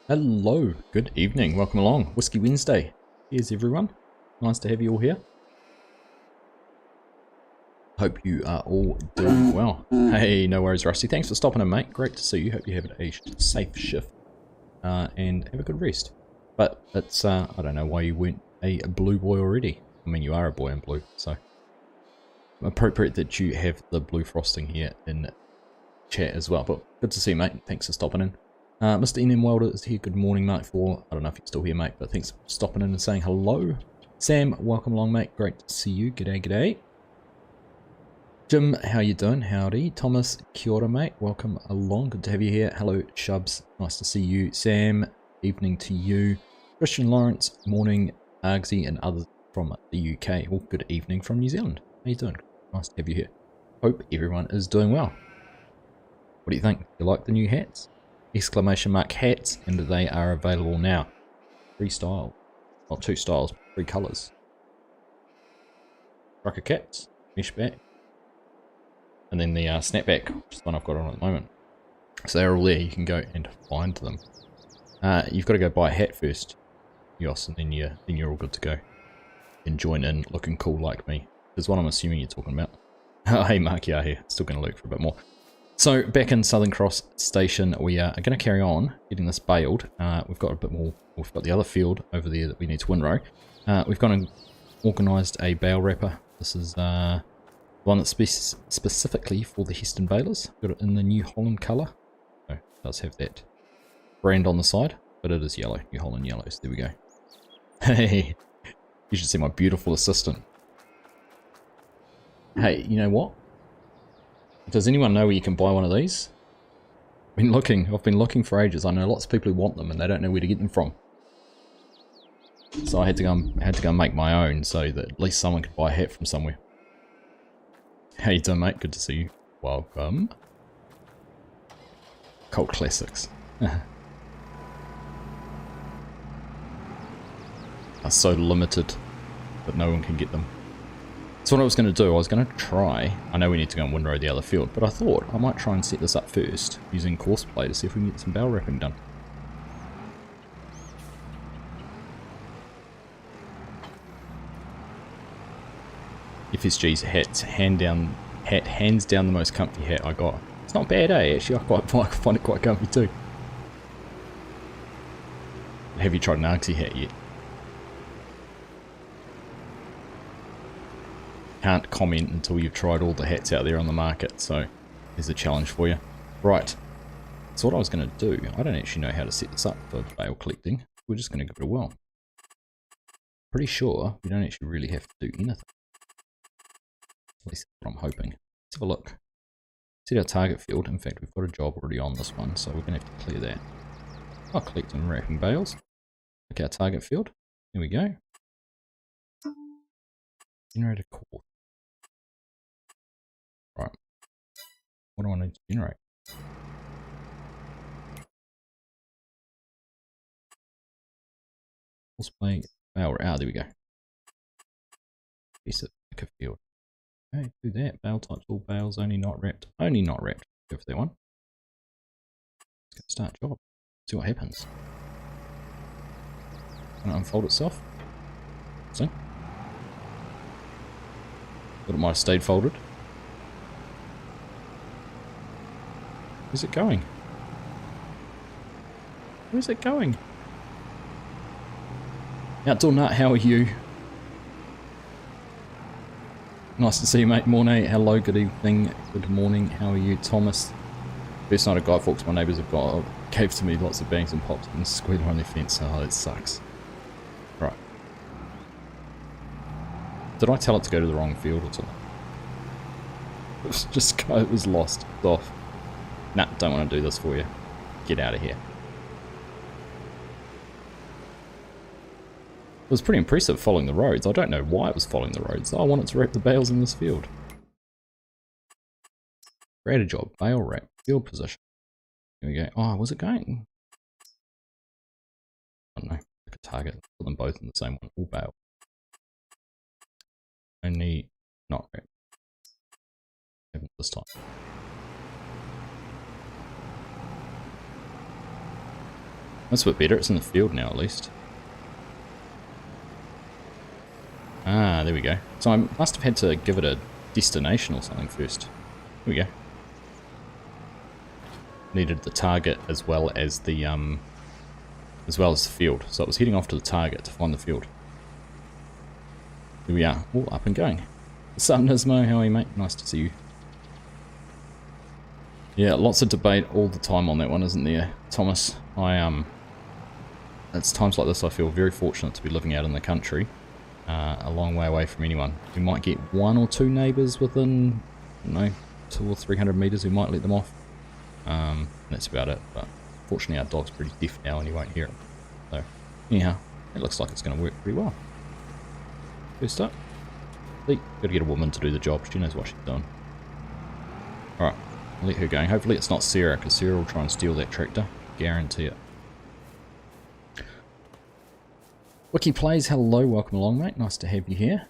Hello, good evening, welcome along. Whiskey Wednesday. Here's everyone. Nice to have you all here. Hope you are all doing well. Hey, no worries, Rusty. Thanks for stopping in, mate. Great to see you. Hope you have a safe shift and have a good rest. But it's, I don't know why you weren't a blue boy already. I mean, you are a boy in blue, so appropriate that you have the blue frosting here in chat as well. But good to see you, mate. Thanks for stopping in. Mr. NM Welder is here. Good morning, mate. I don't know if you're still here, mate, but thanks for stopping in and saying hello. Sam, welcome along, mate. Great to see you. G'day, g'day. Jim, how you doing? Howdy. Thomas, kia ora, mate. Welcome along. Good to have you here. Hello, Shubs. Nice to see you. Sam, evening to you. Christian Lawrence, morning. Argsy and others from the UK. Well, good evening from New Zealand. How you doing? Nice to have you here. Hope everyone is doing well. What do you think? You like the new hats? Exclamation mark hats, and they are available now. 3 styles. Not 2 styles, 3 colours. Trucker caps, mesh back, and then the snapback, which is the one I've got on at the moment. So they're all there, you can go and find them. You've got to go buy a hat first, Yos, and then you're all good to go. You can join in looking cool like me, is what I'm assuming you're talking about. Oh, hey Mark, yeah, here, still going to look for a bit more. So back in Southern Cross Station, we are going to carry on getting this baled. We've got a bit more. We've got the other field over there that we need to windrow. We've gone and organised a bale wrapper. This is one that's specifically for the Heston balers. Got it in the New Holland colour. So it does have that brand on the side, but it is yellow. New Holland yellows. There we go. Hey, you should see my beautiful assistant. Hey, you know what? Does anyone know where you can buy one of these? I've been looking for ages. I know lots of people who want them and they don't know where to get them from. So I had to go and make my own so that at least someone could buy a hat from somewhere. How you doing, mate? Good to see you. Welcome. Cult classics. Are so limited that no one can get them. So what I was going to do, I was going to try, I know we need to go and windrow the other field, but I thought I might try and set this up first using courseplay to see if we can get some bale wrapping done. FSG's hats, hands down the most comfy hat I got. It's not bad, eh? Actually, I find it quite comfy too. Have you tried an Argsy hat yet? Can't comment until you've tried all the hats out there on the market, so there's a challenge for you. Right, so what I was going to do, I don't actually know how to set this up for bale collecting. We're just going to give it a whirl. Pretty sure we don't actually really have to do anything. At least that's what I'm hoping. Let's have a look. Set our target field. In fact, we've got a job already on this one, so we're going to have to clear that. I'll collect and wrapping bales. Look, our target field. Here we go. Generate a course. Right. What do I need to generate? Let's play bale. Ah, there we go. Piece of pick a field. Okay, do that. Bale types, all bales, only not wrapped. Only not wrapped. Go for that one. Let's go start job. See what happens. Can it unfold itself? See? Thought it might have stayed folded. Where's it going? Where's it going? Outdoor Nut, how are you? Nice to see you, mate. Morning, hello, good evening, good morning, how are you? Thomas. First night at Guy Fawkes, my neighbours have gave to me lots of bangs and pops and squealer on their fence. Oh, that sucks. Right. Did I tell it to go to the wrong field or something? It was lost. It's off. Nah, don't want to do this for you. Get out of here. It was pretty impressive following the roads. I don't know why it was following the roads. I wanted to wrap the bales in this field. Create a job. Bale wrap. Field position. Here we go. Oh, was it going? I don't know. Pick a target. Put them both in the same one. All bale. Only not wrap. Haven't this time. That's a bit better. It's in the field now, at least. Ah, there we go. So I must have had to give it a destination or something first. Here we go. Needed the target as well as the field. So it was heading off to the target to find the field. Here we are, all up and going. What's up, Nismo? How are you, mate? Nice to see you. Yeah, lots of debate all the time on that one, isn't there, Thomas? It's times like this I feel very fortunate to be living out in the country, a long way away from anyone. We might get one or two neighbours within, I don't know, 200 or 300 metres who might let them off. That's about it, but fortunately our dog's pretty deaf now and he won't hear it. So, anyhow, it looks like it's going to work pretty well. First up, got to get a woman to do the job. She knows what she's doing. Alright, I'll let her go. Hopefully it's not Sarah, because Sarah will try and steal that tractor. Guarantee it. Wiki Plays, hello, welcome along, mate. Nice to have you here.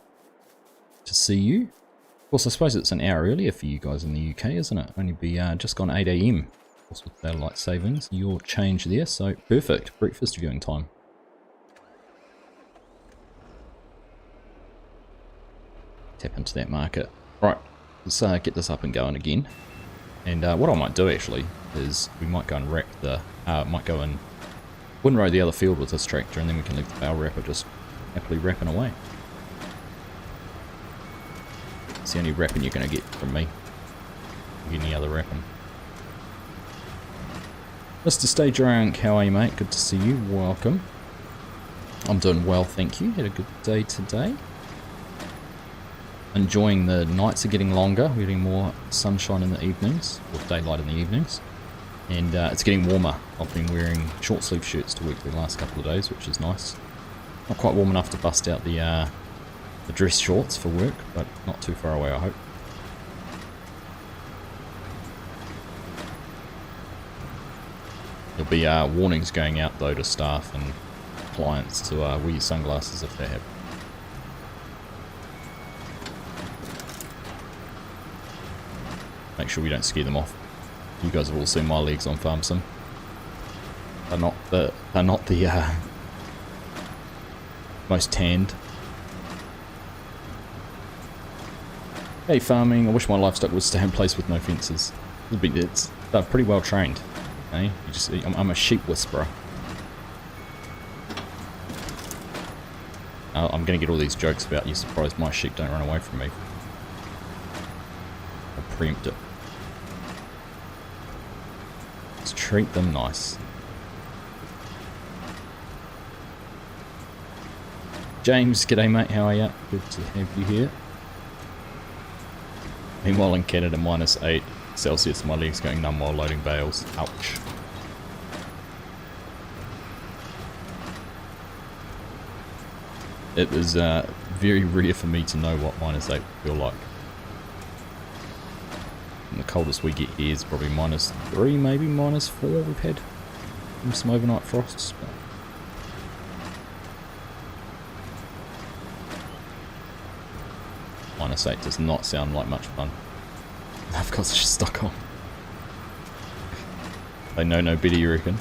To see you. Of course, I suppose it's an hour earlier for you guys in the UK, isn't it? Only be just gone 8 AM. Of course, with daylight savings, your change there, so perfect. Breakfast viewing time. Tap into that market. Right, let's get this up and going again. And what I might do actually is we might go and wrap the, might go and windrow the other field with this tractor, and then we can leave the bale wrapper just happily wrapping away. It's the only wrapping you're going to get from me. Any other wrapping. Mr. Stage Rank, how are you, mate? Good to see you. Welcome. I'm doing well, thank you. Had a good day today. Enjoying the nights are getting longer. We're getting more sunshine in the evenings, or daylight in the evenings. And it's getting warmer. I've been wearing short sleeve shirts to work the last couple of days, which is nice. Not quite warm enough to bust out the dress shorts for work, but not too far away, I hope. There'll be warnings going out though to staff and clients to wear your sunglasses if they have. Make sure we don't scare them off. You guys have all seen my legs on Farm Sim. They're not the most tanned. Hey farming, I wish my livestock would stay in place with no fences. They're pretty well trained. Eh? I'm a sheep whisperer. I'm going to get all these jokes about you surprised my sheep don't run away from me. I'll preempt it. Let's treat them nice. James, g'day mate, how are ya? Good to have you here. Meanwhile in Canada, -8 Celsius, my legs going numb while loading bales. Ouch. It was very rare for me to know what -8 would feel like. And the coldest we get here is probably -3, maybe -4 we've had from some overnight frosts. But -8 does not sound like much fun. Of course it's just Stockholm. They know no better, you reckon?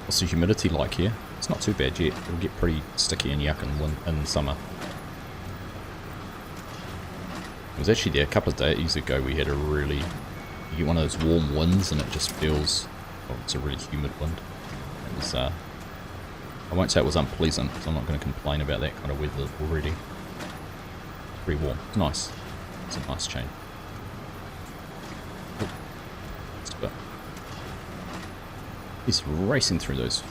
What's the humidity like here? It's not too bad yet. It'll get pretty sticky and yuck in summer. It was actually there a couple of days ago. We had a really, you get one of those warm winds and it just feels, well, it's a really humid wind. It was, I won't say it was unpleasant because I'm not going to complain about that kind of weather already. It's pretty warm. It's nice. It's a nice change. Oh, just about. He's racing through those.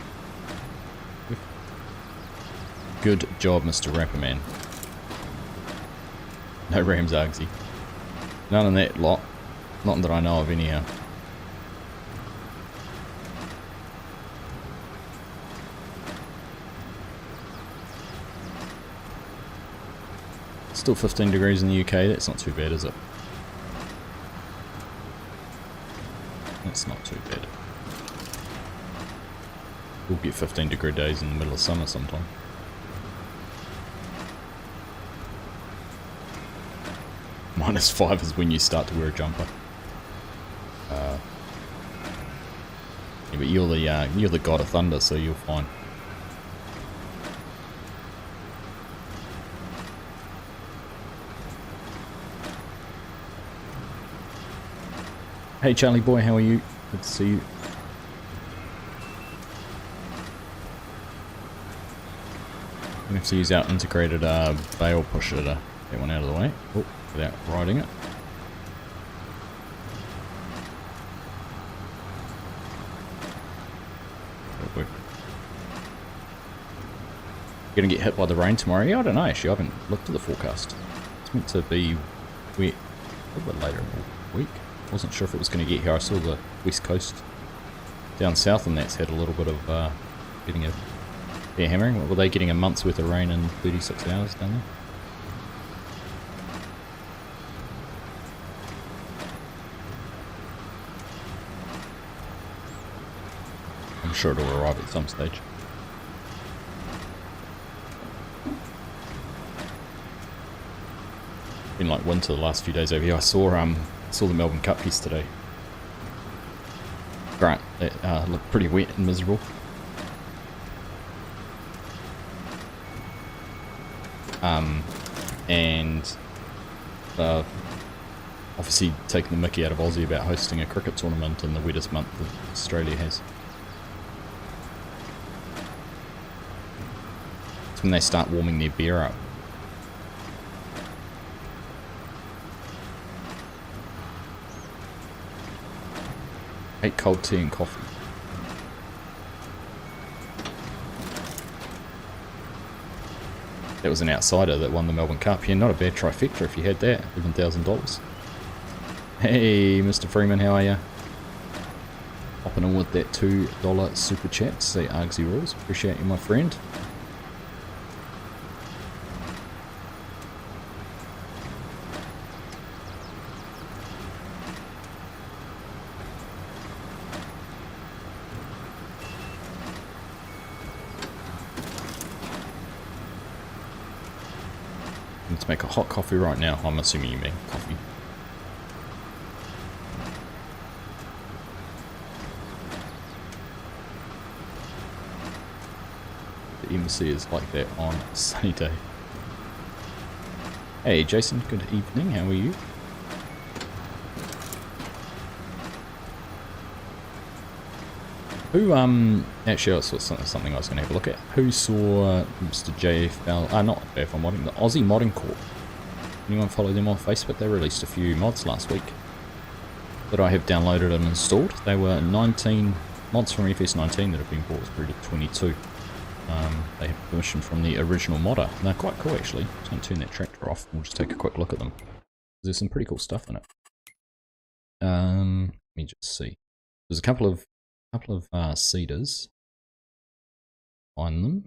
Good job, Mr. Rapperman. No rams, Argsy. None of that lot. Not that I know of anyhow. Still 15 degrees in the UK, that's not too bad, is it? That's not too bad. We'll get 15 degree days in the middle of summer sometime. -5 is when you start to wear a jumper. Yeah, but you're the god of thunder, so you're fine. Hey Charlie boy, how are you? Good to see you. I'm going to have to use our integrated bale pusher to get one out of the way. Oh, without riding it. Gonna get hit by the rain tomorrow? Yeah, I don't know actually, I haven't looked at the forecast. It's meant to be wet a little bit later in the week. Wasn't sure if it was going to get here. I saw the west coast down south and that's had a little bit of getting a fair hammering. Were they getting a month's worth of rain in 36 hours down there? I'm sure it'll arrive at some stage. Been like winter the last few days over here. I saw the Melbourne Cup yesterday. Grant, it looked pretty wet and miserable. And obviously taking the mickey out of Aussie about hosting a cricket tournament in the wettest month that Australia has. It's when they start warming their beer up. Hate cold tea and coffee. That was an outsider that won the Melbourne Cup. Yeah, not a bad trifecta if you had that. $11,000. Hey, Mr. Freeman, how are ya? Hopping in with that $2 super chat to say Argsy rules. Appreciate you, my friend. Let's make a hot coffee right now. I'm assuming you mean coffee. The embassy is like that on a sunny day. Hey Jason, good evening. How are you? Who, actually I saw something I was going to have a look at. Who saw Mr. JFL, not JFL Modding, the Aussie Modding Corp? Anyone follow them on Facebook? They released a few mods last week that I have downloaded and installed. They were 19 mods from FS19 that have been brought through to 22. They have permission from the original modder. And they're quite cool actually. Just going to turn that tractor off and we'll just take a quick look at them. There's some pretty cool stuff in it. Let me just see. There's a couple of cedars. Find them.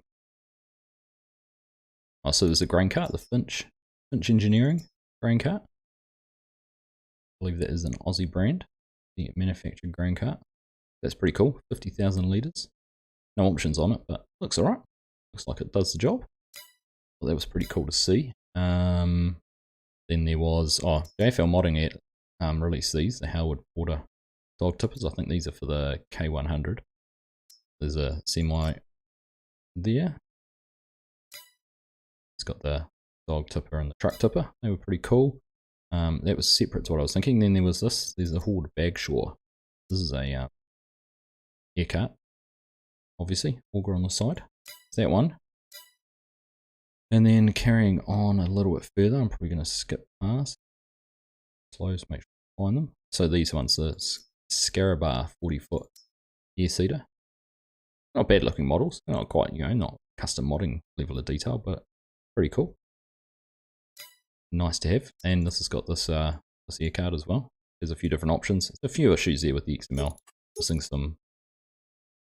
Oh, so there's a grain cart, the Finch Engineering grain cart. I believe that is an Aussie brand, the manufactured grain cart. That's pretty cool. 50,000 litres. No options on it, but looks alright. Looks like it does the job. Well, that was pretty cool to see. Then there was JFL Modding it released these, the Howard Porter dog tippers. I think these are for the K100. There's a semi there. It's got the dog tipper and the truck tipper. They were pretty cool. That was separate to what I was thinking. Then there was this. There's a Horde Bagshaw. This is a air cart. Obviously, auger on the side. It's that one. And then carrying on a little bit further, I'm probably going to skip past. Slow to make sure I find them. So these ones, the Scarabar 40-foot air seeder. Not bad looking models. Not quite, not custom modding level of detail, but pretty cool. Nice to have. And this has got this air card as well. There's a few different options. There's a few issues there with the XML. Missing some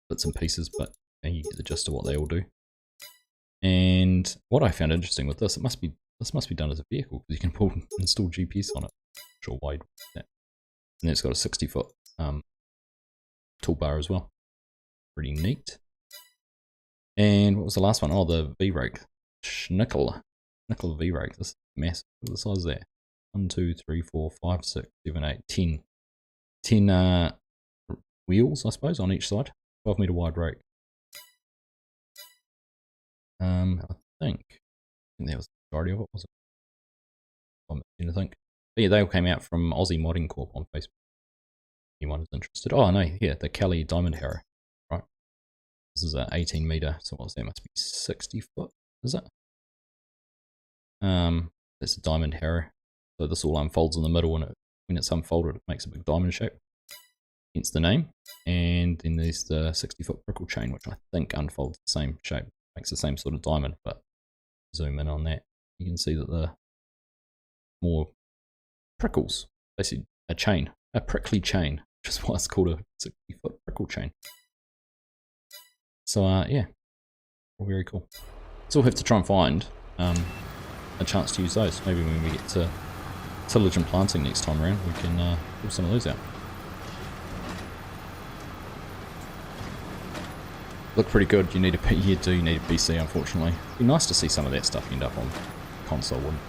bits and pieces, but you get the gist of what they all do. And what I found interesting with this, this must be done as a vehicle because you can install GPS on it. Not sure why you'd do that. And then it's got a 60-foot toolbar as well. Pretty neat. And what was the last one? Oh, the V-Rake. Schnickel V-Rake. This is massive. Look at the size of that. 1, 2, 3, 4, 5, 6, 7, 8, 10. 10 wheels, I suppose, on each side. 12-meter wide rake. I think that was the majority of it, was it? I'm trying to think. But yeah, they all came out from Aussie Modding Corp on Facebook. Anyone is interested. Oh, no, yeah, the Kelly Diamond Harrow. Right. This is an 18-meter, so what's that? Must be 60 foot, is it? That's a diamond harrow. So this all unfolds in the middle, and when it's unfolded, it makes a big diamond shape. Hence the name. And then there's the 60-foot prickle chain, which I think unfolds the same shape, makes the same sort of diamond. But zoom in on that, you can see that the more prickles, basically a chain, a prickly chain, which is why it's called a 60-foot prickle chain. So yeah, very cool. So we'll have to try and find a chance to use those. Maybe when we get to tillage and planting next time around, we can pull some of those out. Look pretty good. You need a you do need a PC, unfortunately. It'd be nice to see some of that stuff end up on console, wouldn't it?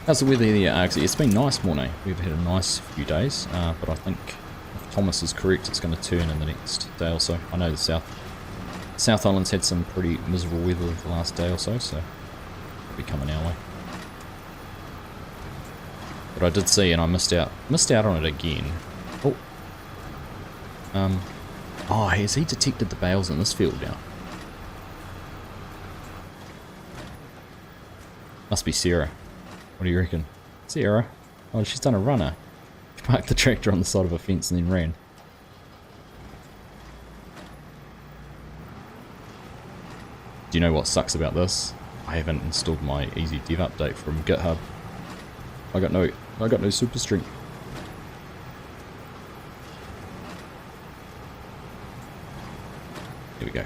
How's the weather there, Argsy? It's been nice morning. We've had a nice few days, but I think if Thomas is correct, it's going to turn in the next day or so. I know the South Island's had some pretty miserable weather the last day or so, so it'll be coming our way. But I did see, and I missed out on it again. Oh, oh, has he detected the bales in this field now? Must be Sarah. What do you reckon? Sarah? Oh, she's done a runner. She parked the tractor on the side of a fence and then ran. Do you know what sucks about this? I haven't installed my Easy Dev update from GitHub. I got no super strength. Here we go.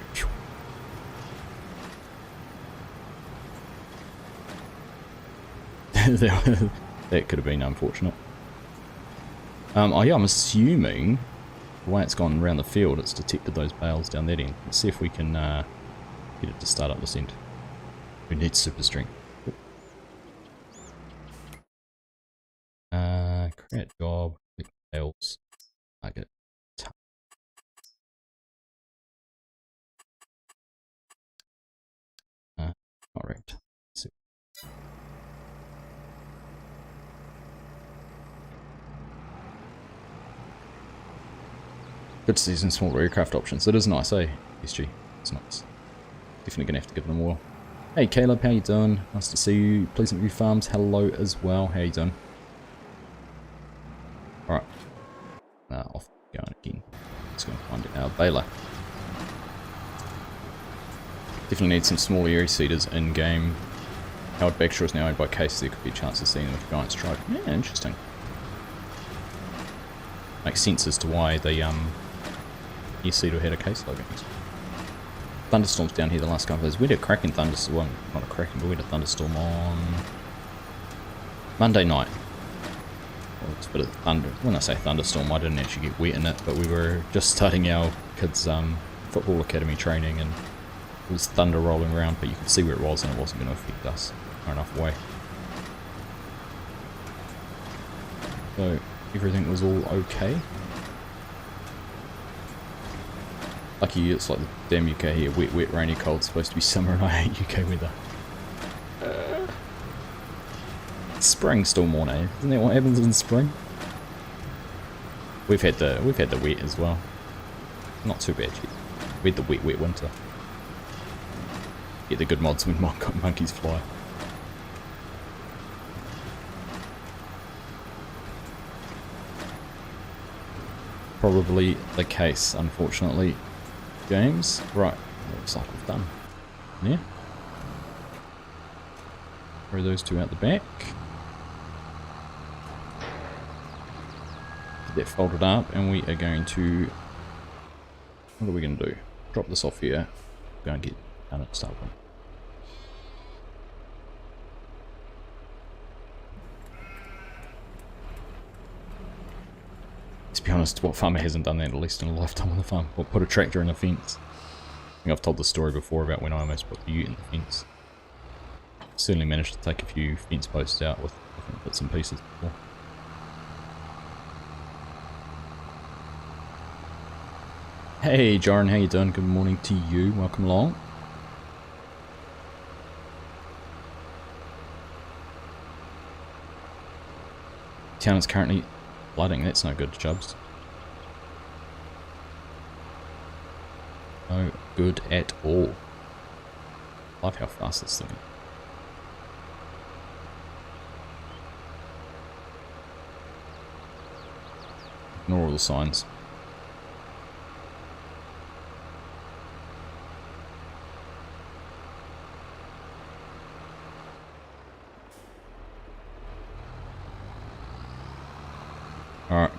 That could have been unfortunate. Oh yeah, I'm assuming the way it's gone around the field, it's detected those bales down that end. Let's see if we can get it to start up this end. We need super strength. Create job, click bales, target. Alright. Good to see some small aircraft options. It is nice, eh? SG. It's nice. Definitely gonna have to give them more. Hey Caleb, how you doing? Nice to see you. Pleasant View Farms, hello as well. How you doing? Alright. Off going again. Let's go and find our baler. Definitely need some small area seeders in game. Howard Backshore is now owned by Case, so there could be a chance of seeing them with Giants Tribe. Yeah, interesting. Makes sense as to why the seeder had a Case logo. Thunderstorms down here the last couple of days. We had a cracking thunderstorm, well, not a cracking, but we had a thunderstorm on Monday night. Well, it's a bit of thunder. When I say thunderstorm, I didn't actually get wet in it, but we were just starting our kids' football academy training, and it was thunder rolling around, but you could see where it was, and it wasn't going to affect us far enough away. So everything was all okay. Lucky it's like the damn UK here. Wet, wet, rainy, cold. It's supposed to be summer, and I hate UK weather. Spring still more, eh? Isn't that what happens in spring? We've had the wet as well. Not too bad yet. We had the wet, wet winter. Get the good mods when monkeys fly. Probably the case, unfortunately. James, right, looks like we've done. Yeah. Throw those two out the back. Get that folded up, and we are going to... What are we going to do? Drop this off here. Go and get done at start one. To be honest, what farmer hasn't done that at least in a lifetime on the farm? Or put a tractor in a fence. I think I've told the story before about when I almost put the ute in the fence. certainly managed to take a few fence posts out with different bits and pieces before. Hey Joran, how you doing? Good morning to you. Welcome along. Town is currently flooding. That's no good, Chubbs. No good at all. Love how fast this thing is. Ignore all the signs. Alright,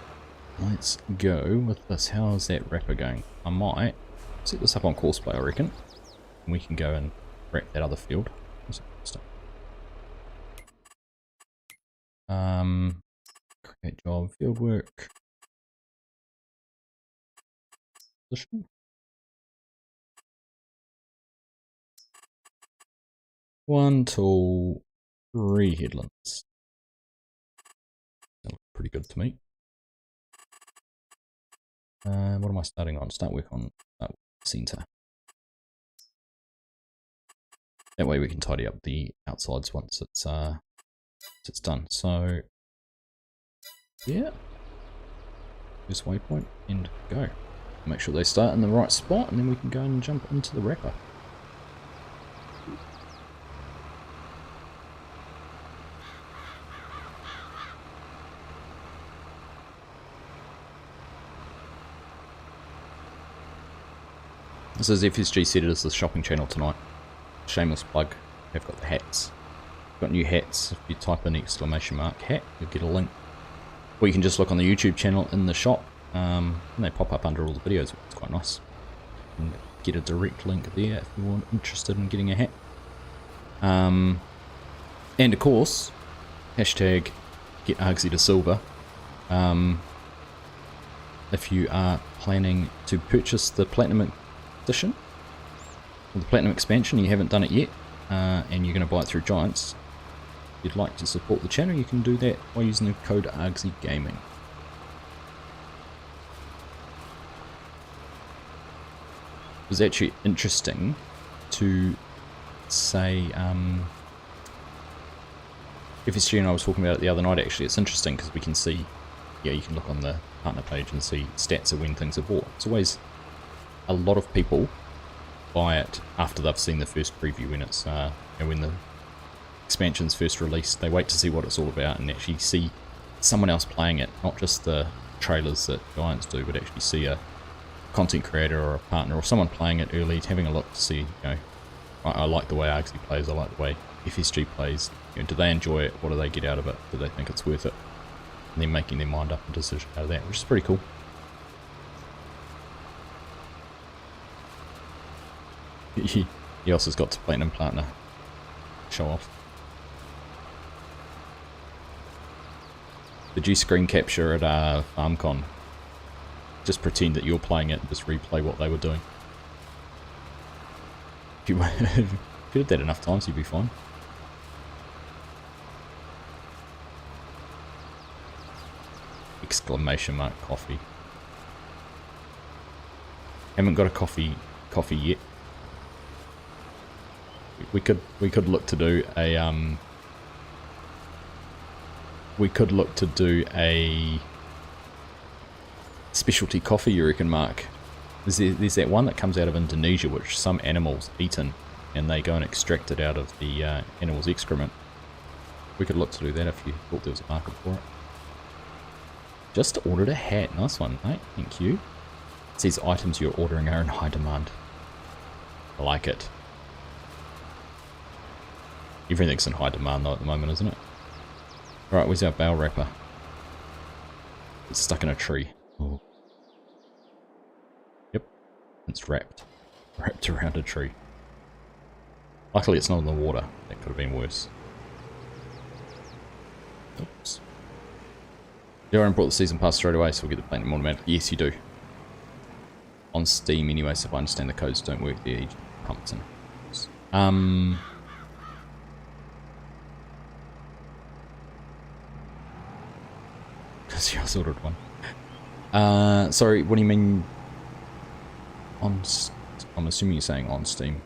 let's go with this. How's that wrapper going? I might set this up on courseplay, I reckon. And we can go and wrap that other field. Create job, field work. Position. 1 tool, 3 headlands. That looks pretty good to me. What am I starting on? Start work on center. That way we can tidy up the outsides once it's done. So yeah, this waypoint and go. Make sure they start in the right spot, and then we can go and jump into the wrapper. This is FSG set it as the shopping channel tonight. Shameless plug. They've got the hats. Got new hats. If you type in !hat, you'll get a link. Or you can just look on the YouTube channel in the shop. And they pop up under all the videos. It's quite nice. And get a direct link there if you're interested in getting a hat. And of course, hashtag get Argsy to silver. If you are planning to purchase the Platinum Edition, or the Platinum Expansion, you haven't done it yet, and you're going to buy it through Giants, if you'd like to support the channel, you can do that by using the code Argsy Gaming. It was actually interesting to say, FSG and I was talking about it the other night actually. It's interesting because we can see, yeah, you can look on the partner page and see stats of when things are bought. It's always, a lot of people buy it after they've seen the first preview when it's, when the expansion's first released. They wait to see what it's all about and actually see someone else playing it, not just the trailers that Giants do, but actually see a content creator or a partner or someone playing it early, having a look to see, you know, I like the way Argsy plays, I like the way FSG plays, you know, do they enjoy it, what do they get out of it, do they think it's worth it, and then making their mind up and decision out of that, which is pretty cool. He also has got to Platinum Partner show off. Did you screen capture at FarmCon? Just pretend that you're playing it and just replay what they were doing. If you did that enough times, you'd be fine. Exclamation mark coffee. Haven't got a coffee yet. We could look to do a specialty coffee, you reckon, Mark? There's that one that comes out of Indonesia which some animals eaten and they go and extract it out of the animal's excrement. We could look to do that if you thought there was a market for it. Just ordered a hat. Nice one, mate. Thank you. It says items you're ordering are in high demand. I like it. Everything's in high demand though at the moment, isn't it? Alright, where's our bale wrapper? It's stuck in a tree. Oh. Yep. It's wrapped around a tree. Luckily it's not in the water. That could have been worse. Oops. Darren brought the season pass straight away, so we'll get the Platinum automatic. Yes, you do. On Steam anyway, so if I understand the codes don't work there, he pumps in. Because you sorted one. Sorry, what do you mean? I'm assuming you're saying on Steam.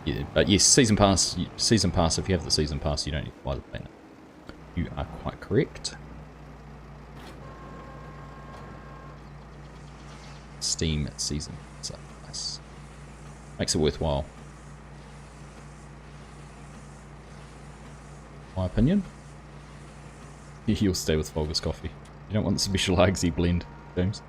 Yeah, but yes, season pass. Season pass. If you have the season pass, you don't need to buy the planet. You are quite correct. Steam season pass makes it worthwhile. My opinion. You'll stay with Fulgus coffee. You don't want the special Argsy blend, James.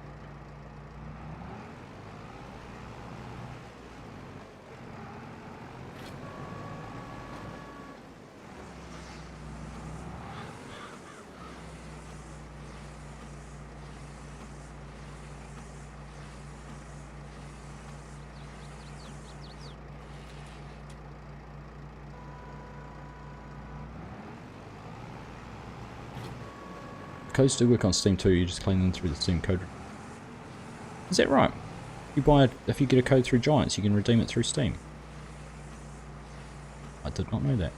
Codes do work on Steam too, you just claim them through the Steam code. Is that right? If you get a code through Giants, you can redeem it through Steam. I did not know that.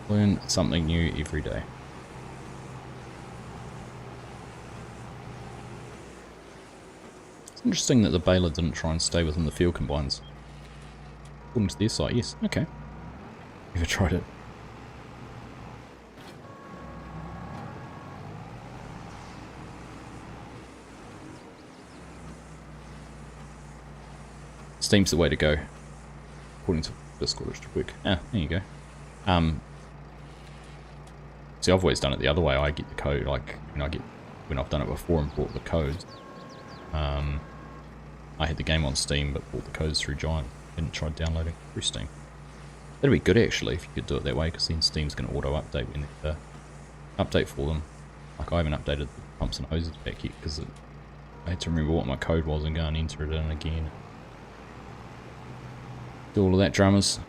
Learn something new every day. Interesting that the baler didn't try and stay within the field combines. According to their site, yes. Okay. Never tried it. Steam's the way to go. According to Discord, to work. Ah, there you go. See, I've always done it the other way. I get the code, like, when I've done it before and bought the codes. I had the game on Steam, but bought the codes through Giant. Didn't try downloading through Steam. That'd be good actually if you could do it that way, because then Steam's going to auto-update when they update for them. Like I haven't updated the pumps and hoses back yet because I had to remember what my code was and go and enter it in again. Do all of that dramas.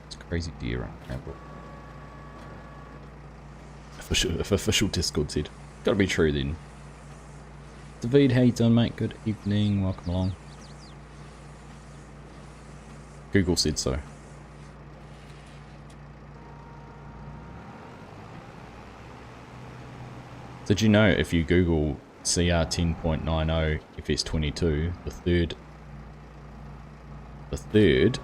It's a crazy deer. If official Discord said. Gotta be true then. David, how you doing, mate? Good evening, welcome along. Google said so. Did you know if you Google CR 10.90 FS22, the third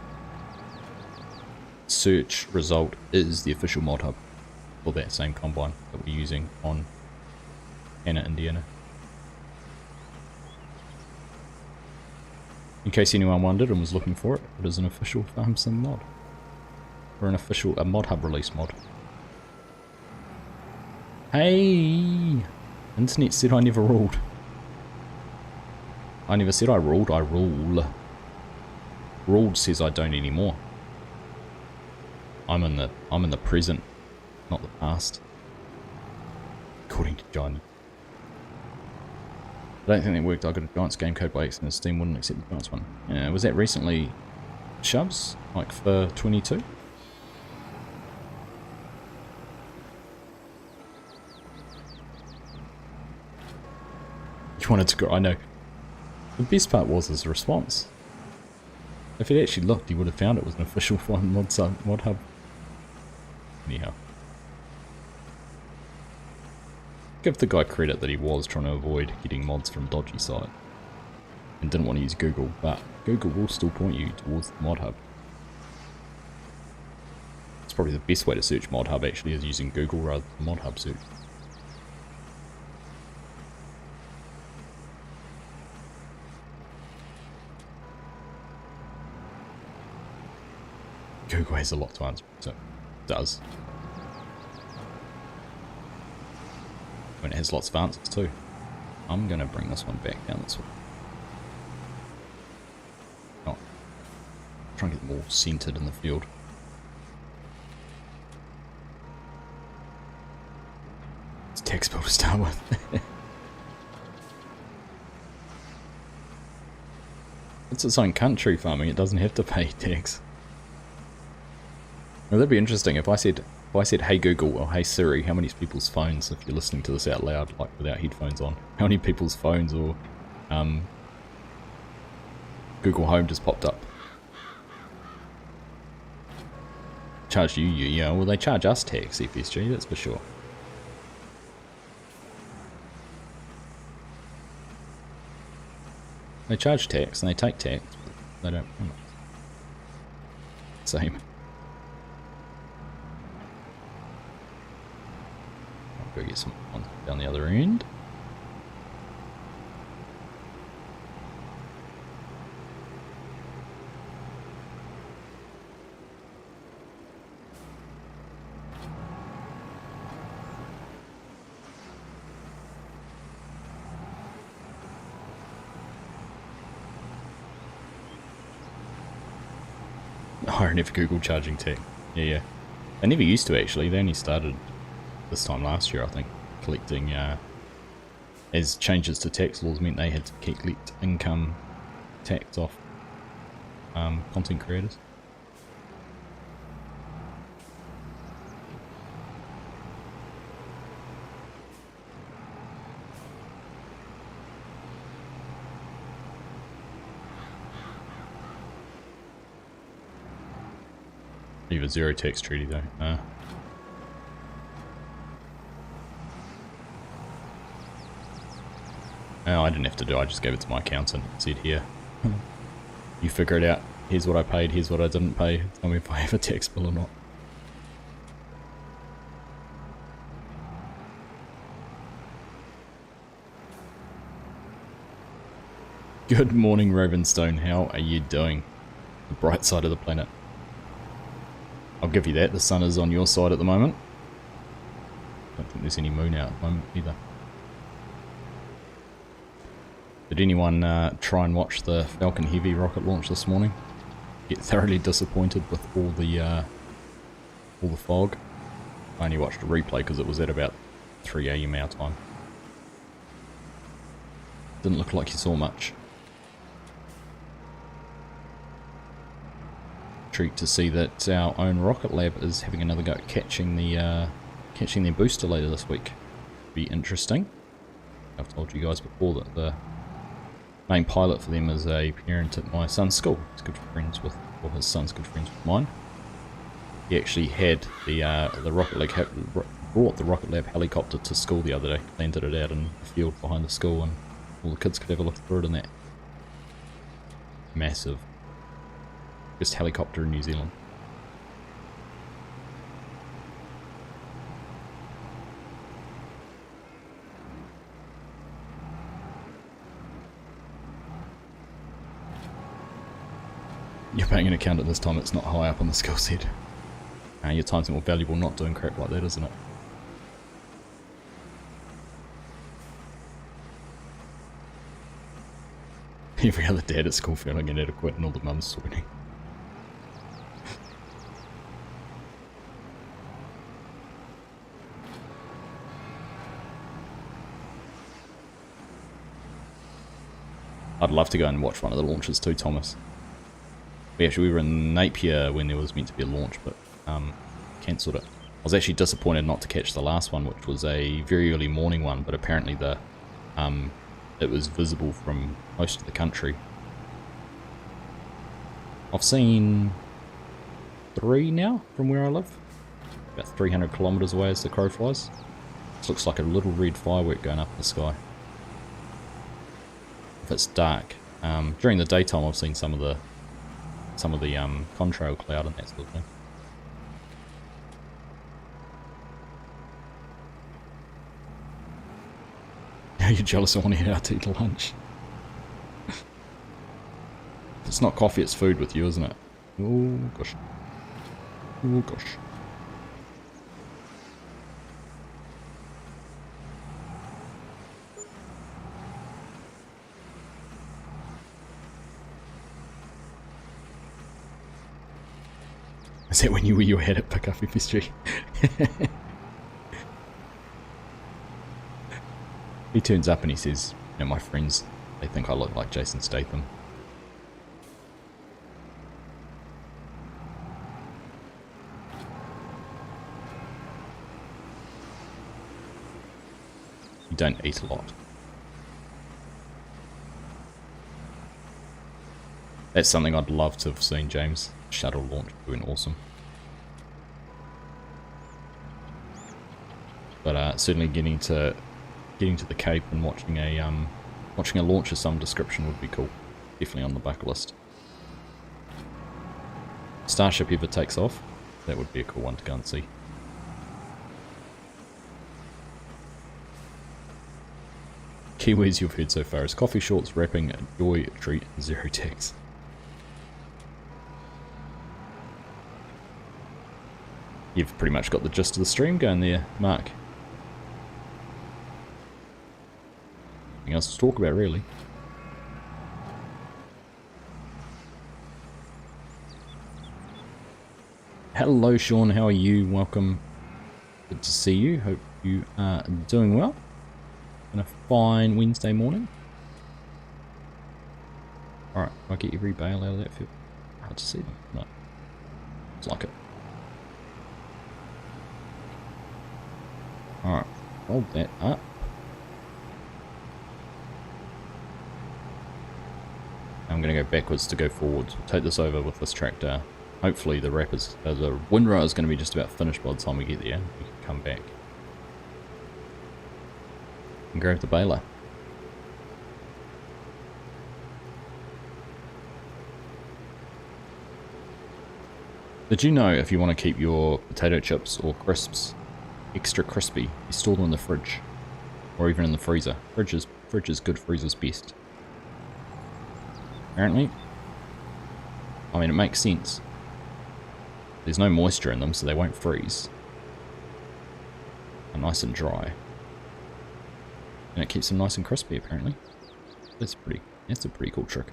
search result is the official mod hub for that same combine that we're using on Anna, Indiana. In case anyone wondered and was looking for it, it is an official farm sim mod. Or an official mod hub release mod. Hey! Internet said I never ruled. I never said I ruled, I rule. Ruled says I don't anymore. I'm in the present, not the past. According to John. I don't think that worked. I got a Giants game code by accident. Steam wouldn't accept the Giants one. Was that recently shoves? Like for 22? You wanted to go, I know. The best part was his response. If he'd actually looked, he would have found it was an official one mod hub. Anyhow. Give the guy credit that he was trying to avoid getting mods from dodgy site and didn't want to use Google, but Google will still point you towards the mod hub. It's probably the best way to search mod hub actually, is using Google rather than mod hub search. Google has a lot to answer, so it does. And it has lots of answers too. I'm gonna bring this one back down this way. Oh, try and get them all centered in the field. It's taxable to start with. It's its own country farming, it doesn't have to pay tax. Now that'd be interesting if I said hey Google or hey Siri, how many people's phones, if you're listening to this out loud, like without headphones on, how many people's phones or Google Home just popped up. Charge you, yeah. Well, they charge us tax, FSG, that's for sure. They charge tax and they take tax, but they don't. Same. I'll go get some ones down the other end. I never Googled charging tech. Yeah. They never used to actually. They only started this time last year, I think, collecting, as changes to tax laws meant they had to collect income tax off content creators. Leave a zero tax treaty though. No, I didn't have to do it. I just gave it to my accountant and said, here, you figure it out. Here's what I paid, here's what I didn't pay. Tell me if I have a tax bill or not. Good morning, Ravenstone. How are you doing? The bright side of the planet. I'll give you that. The sun is on your side at the moment. Don't think there's any moon out at the moment either. Did anyone try and watch the Falcon Heavy rocket launch this morning? Get thoroughly disappointed with all the fog. I only watched a replay because it was at about 3 AM our time. Didn't look like you saw much. Treat to see that our own rocket lab is having another go at catching their booster later this week. Be interesting. I've told you guys before that the main pilot for them is a parent at my son's school. He's good friends with, well, his son's good friends with mine. He actually had the rocket lab brought the rocket lab helicopter to school the other day. Landed it out in the field behind the school, and all the kids could have a look through it in that massive, just helicopter in New Zealand. You're paying an accountant this time, it's not high up on the skill set. Your time's more valuable not doing crap like that, isn't it? Every other dad at school feeling inadequate and all the mums sweating. I'd love to go and watch one of the launches too, Thomas. We were in Napier when there was meant to be a launch, but cancelled it. I was actually disappointed not to catch the last one, which was a very early morning one, but apparently it was visible from most of the country. I've seen 3 now from where I live, about 300 kilometres away as the crow flies. This looks like a little red firework going up in the sky. If it's dark, during the daytime I've seen some of the contrail cloud and that sort of thing. You're jealous I want to head out to eat lunch. It's not coffee, it's food with you, isn't it? Oh gosh. Oh gosh. Is that when you were your head at pick up FSG? He turns up and he says, you know, my friends, they think I look like Jason Statham. You don't eat a lot. That's something I'd love to have seen, James. Shuttle launch would have been awesome. But certainly getting to the Cape and watching a launch of some description would be cool. Definitely on the bucket list. Starship ever takes off, that would be a cool one to go and see. Keywords you've heard so far is coffee shorts, rapping, joy, treat, zero tax. You've pretty much got the gist of the stream going there, Mark. Nothing else to talk about, really. Hello, Sean. How are you? Welcome. Good to see you. Hope you are doing well. On a fine Wednesday morning. Alright, I'll get every bale out of that field. Hard to see them. No. Looks like it. Alright, hold that up. I'm going to go backwards to go forwards. We'll take this over with this tractor. Hopefully the the windrow is going to be just about finished by the time we get there. We can come back and grab the baler. Did you know if you want to keep your potato chips or crisps extra crispy, you store them in the fridge or even in the freezer? Fridge is good, freezer's best. Apparently. I mean, it makes sense. There's no moisture in them, so they won't freeze. They're nice and dry. And it keeps them nice and crispy, apparently. That's a pretty cool trick.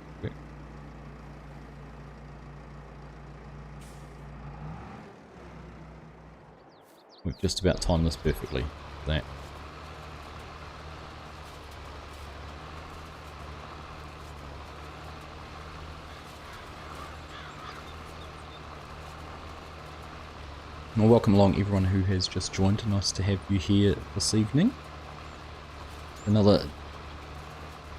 We've just about timed this perfectly. That. Well, welcome along everyone who has just joined. Nice to have you here this evening. Another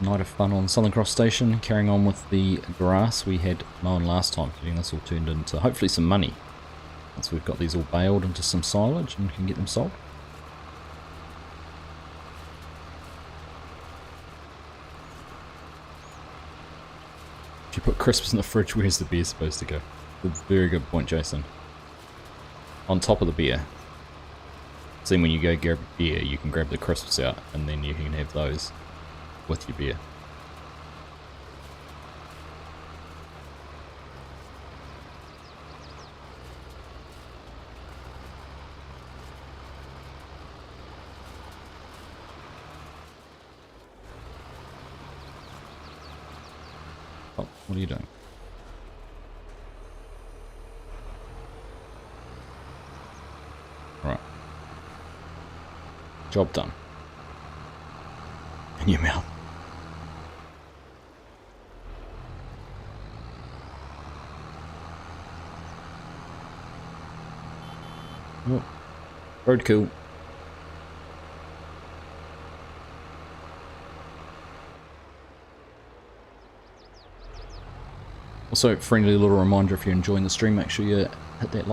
night of fun on Southern Cross Station, carrying on with the grass we had mown last time, getting this all turned into hopefully some money. Once we've got these all baled into some silage and can get them sold. If you put crisps in the fridge, where's the beer supposed to go? That's a very good point, Jason. On top of the beer. So then when you go grab beer, you can grab the crisps out and then you can have those with your beer. Oh, what are you doing? Right. Job done. In your mouth. Oh. Roadkill. Also, friendly little reminder, if you're enjoying the stream, make sure you hit that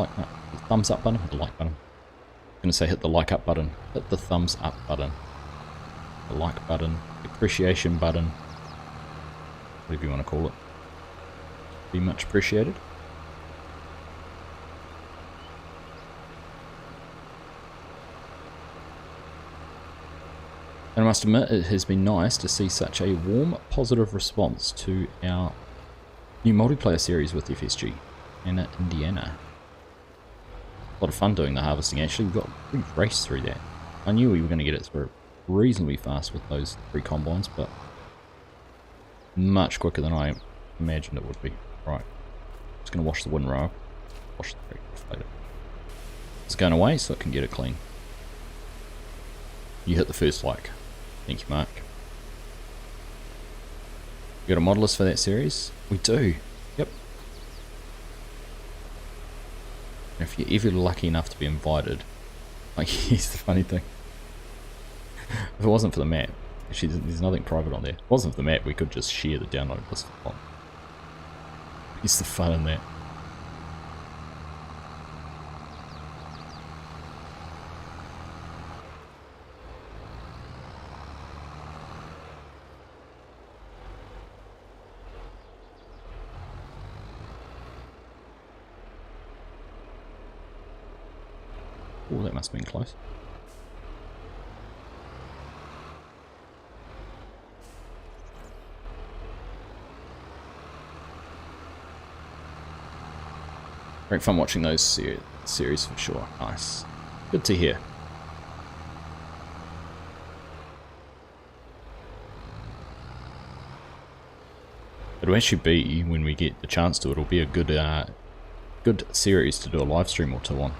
thumbs up button, hit the like button. I'm going to say hit the like up button, hit the thumbs up button, the like button, the appreciation button, whatever you want to call it. Be much appreciated. And I must admit, it has been nice to see such a warm, positive response to our new multiplayer series with FSG in Indiana. A lot of fun doing the harvesting, actually. We got a pretty race through that. I knew we were going to get it through reasonably fast with those 3 combines, but much quicker than I imagined it would be. Right, just going to wash the windrow, wash the tractor later. It's going away so I can get it clean. You hit the first like. Thank you, Mark. You got a model list for that series? We do. Yep. If you're ever lucky enough to be invited, like, here's the funny thing. If it wasn't for the map, actually there's nothing private on there. If it wasn't for the map, we could just share the download list for fun. It's the fun in that. Oh, that must have been close. Great fun watching those series for sure. Nice. Good to hear. It'll actually be, when we get the chance to, it'll be a good good series to do a live stream or two on.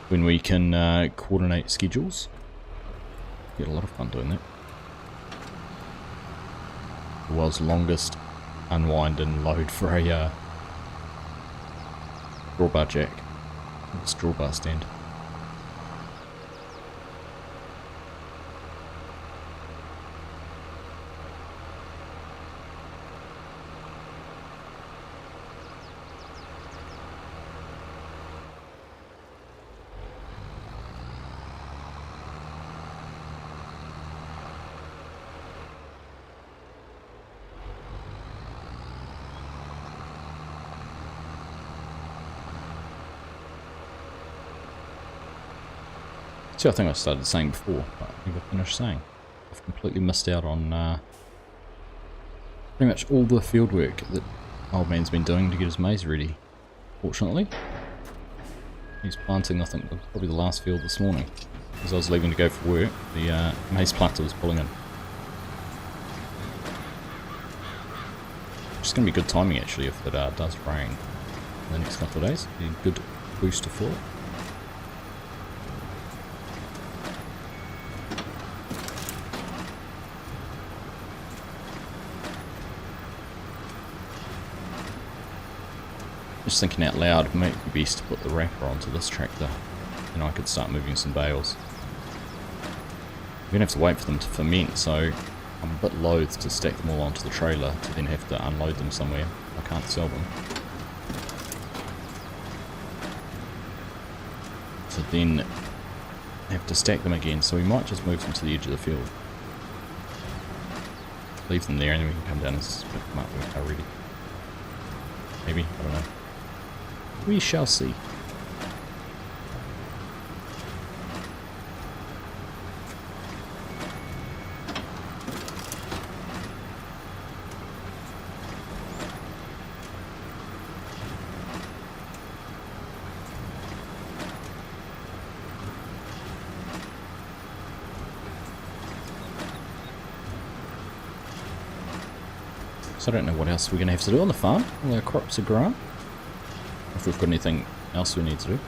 When we can coordinate schedules. Get a lot of fun doing that. The world's longest unwind and load for a drawbar jack. This drawbar stand. See, I think I started saying before, but I never finished saying. I've completely missed out on pretty much all the field work that old man's been doing to get his maize ready. Fortunately, he's planting, I think, probably the last field this morning. As I was leaving to go for work, the maize planter was pulling in. Which is going to be good timing actually if it does rain in the next couple of days. Be a good booster for it. Just thinking out loud, it might be best to put the wrapper onto this tractor, and I could start moving some bales. We're going to have to wait for them to ferment, so I'm a bit loath to stack them all onto the trailer to then have to unload them somewhere. I can't sell them. So then have to stack them again, so we might just move them to the edge of the field. Leave them there and then we can come down and pick them up when they're ready. Maybe, I don't know. We shall see. So I don't know what else we're going to have to do on the farm. All our crops are grown. If we've got anything else we need to do.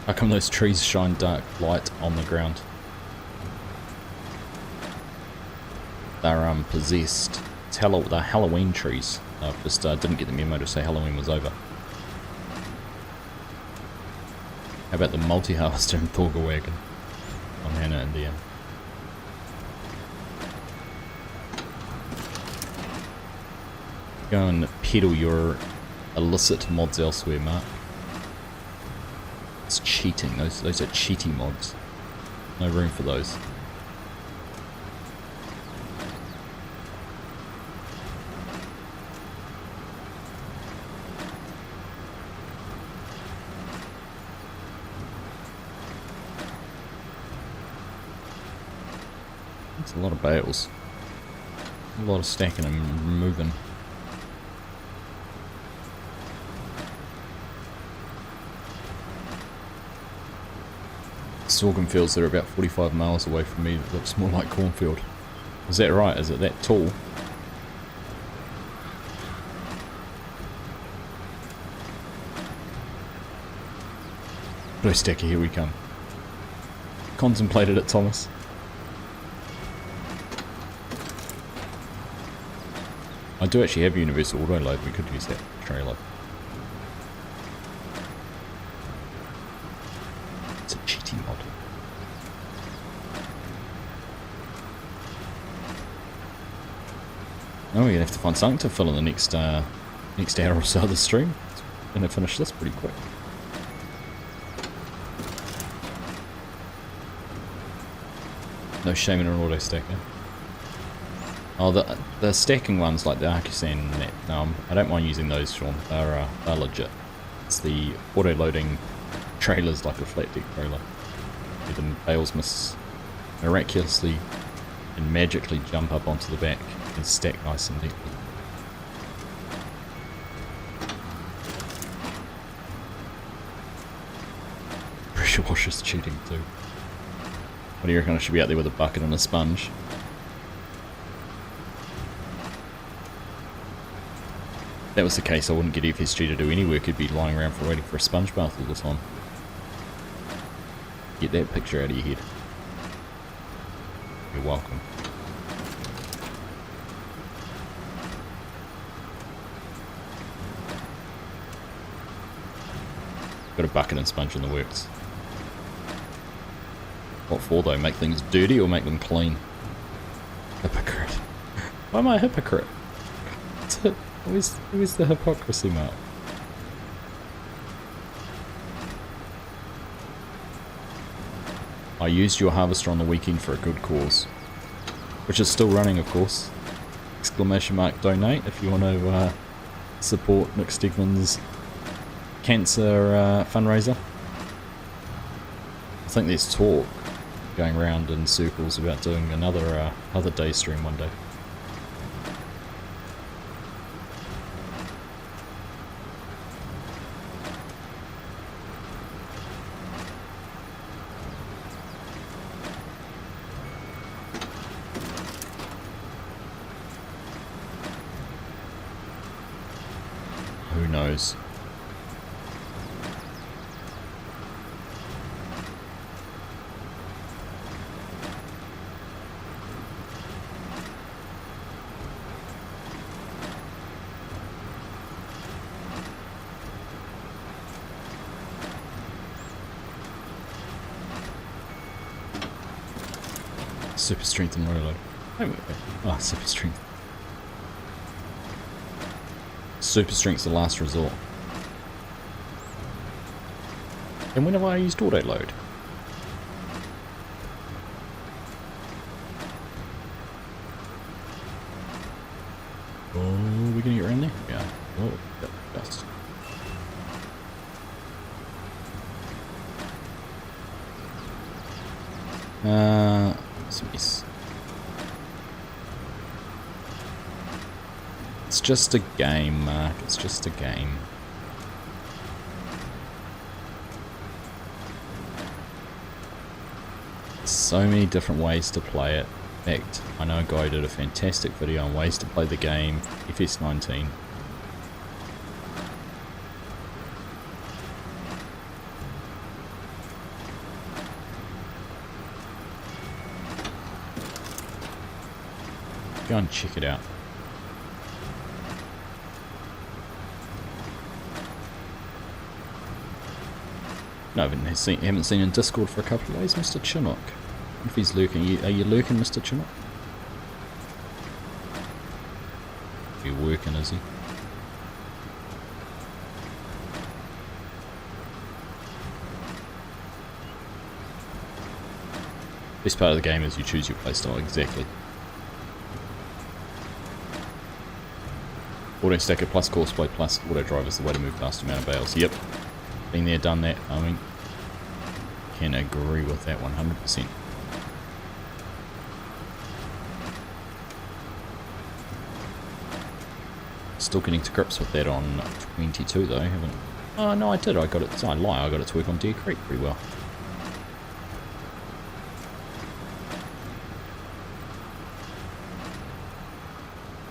How come those trees shine dark light on the ground? They're possessed. It's they're Halloween trees. I just didn't get the memo to say Halloween was over. How about the multi-harvester and Thorga wagon on Hannah, India? Go and peddle your illicit mods elsewhere, Mark. It's cheating. Those are cheaty mods. No room for those. It's a lot of bales. A lot of stacking and moving. Sorghum fields that are about 45 miles away from me that looks more like cornfield. Is that right? Is it that tall? Blue stacker, here we come. Contemplated it, Thomas. I do actually have universal auto load, we could use that trailer. It's a cheaty mod. No, we're gonna have to find something to fill in the next next hour or so of the stream. Gonna finish this pretty quick. No shame in an auto stacker. Oh, the stacking ones like the Argsy and that. No, I don't mind using those, Sean. They're legit. It's the auto loading trailers like a flat deck trailer. The bales miraculously and magically jump up onto the back and stack nice and neatly. Pressure washer's cheating too. What do you reckon? I should be out there with a bucket and a sponge? If that was the case, I wouldn't get FSG to do any work. He'd be lying around waiting for a sponge bath all the time. Get that picture out of your head. You're welcome. Got a bucket and sponge in the works. What for though? Make things dirty or make them clean? Hypocrite. Why am I a hypocrite? Where's the hypocrisy mark? I used your harvester on the weekend for a good cause. Which is still running, of course. Exclamation mark donate if you want to support Nick Stegman's cancer fundraiser. I think there's talk going around in circles about doing another day stream one day. Who knows? Super strength and reload. Oh, super strength. Super strength's the last resort. And when have I used auto load? Oh, we gonna get around there? Yeah. Oh, dust. Yes. It's just a game, Mark. It's just a game. So many different ways to play it. In fact, I know a guy did a fantastic video on ways to play the game, FS19. Go and check it out. No, I haven't seen in Discord for a couple of days, Mr. Chinook. If he's lurking, are you lurking, Mr. Chinook? You're working, is he? Best part of the game is you choose your playstyle, exactly. Auto stacker plus courseplay plus auto drive is the way to move vast amount of bales. Yep. Been there, done that. I mean, can agree with that 100%. Still getting to grips with that on 22 though, haven't I? Oh no, I did. I got it. I lie. I got it to work on Deer Creek pretty well.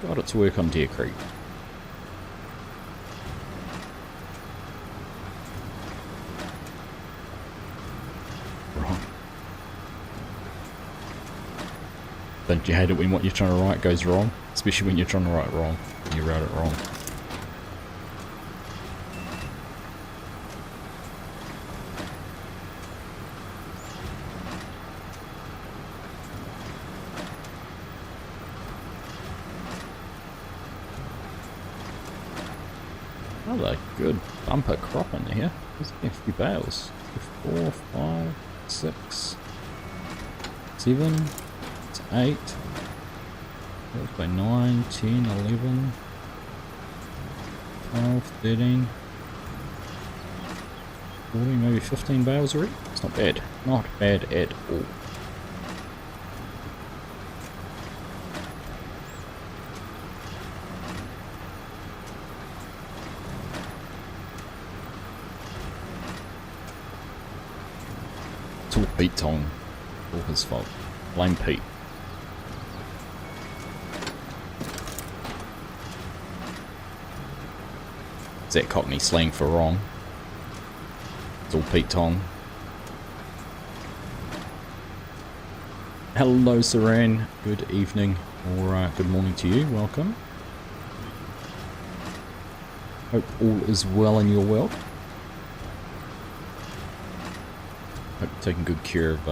Got it to work on Deer Creek. Don't you hate it when what you're trying to write goes wrong? Especially when you're trying to write wrong. You wrote it wrong. Another good bumper crop in here. There's a few bales. 4, 5, 6, 7, 8. That was by 9, 10, 11, 12, 13, 14, maybe 15 bales already. It's not bad. Not bad at all. It's all Pete Tong. All his fault. Blame Pete. Is that Cockney slang for wrong? It's all Pete Tong. Hello Saran, good evening or good morning to you, welcome. Hope all is well in your world. Hope you're taking good care of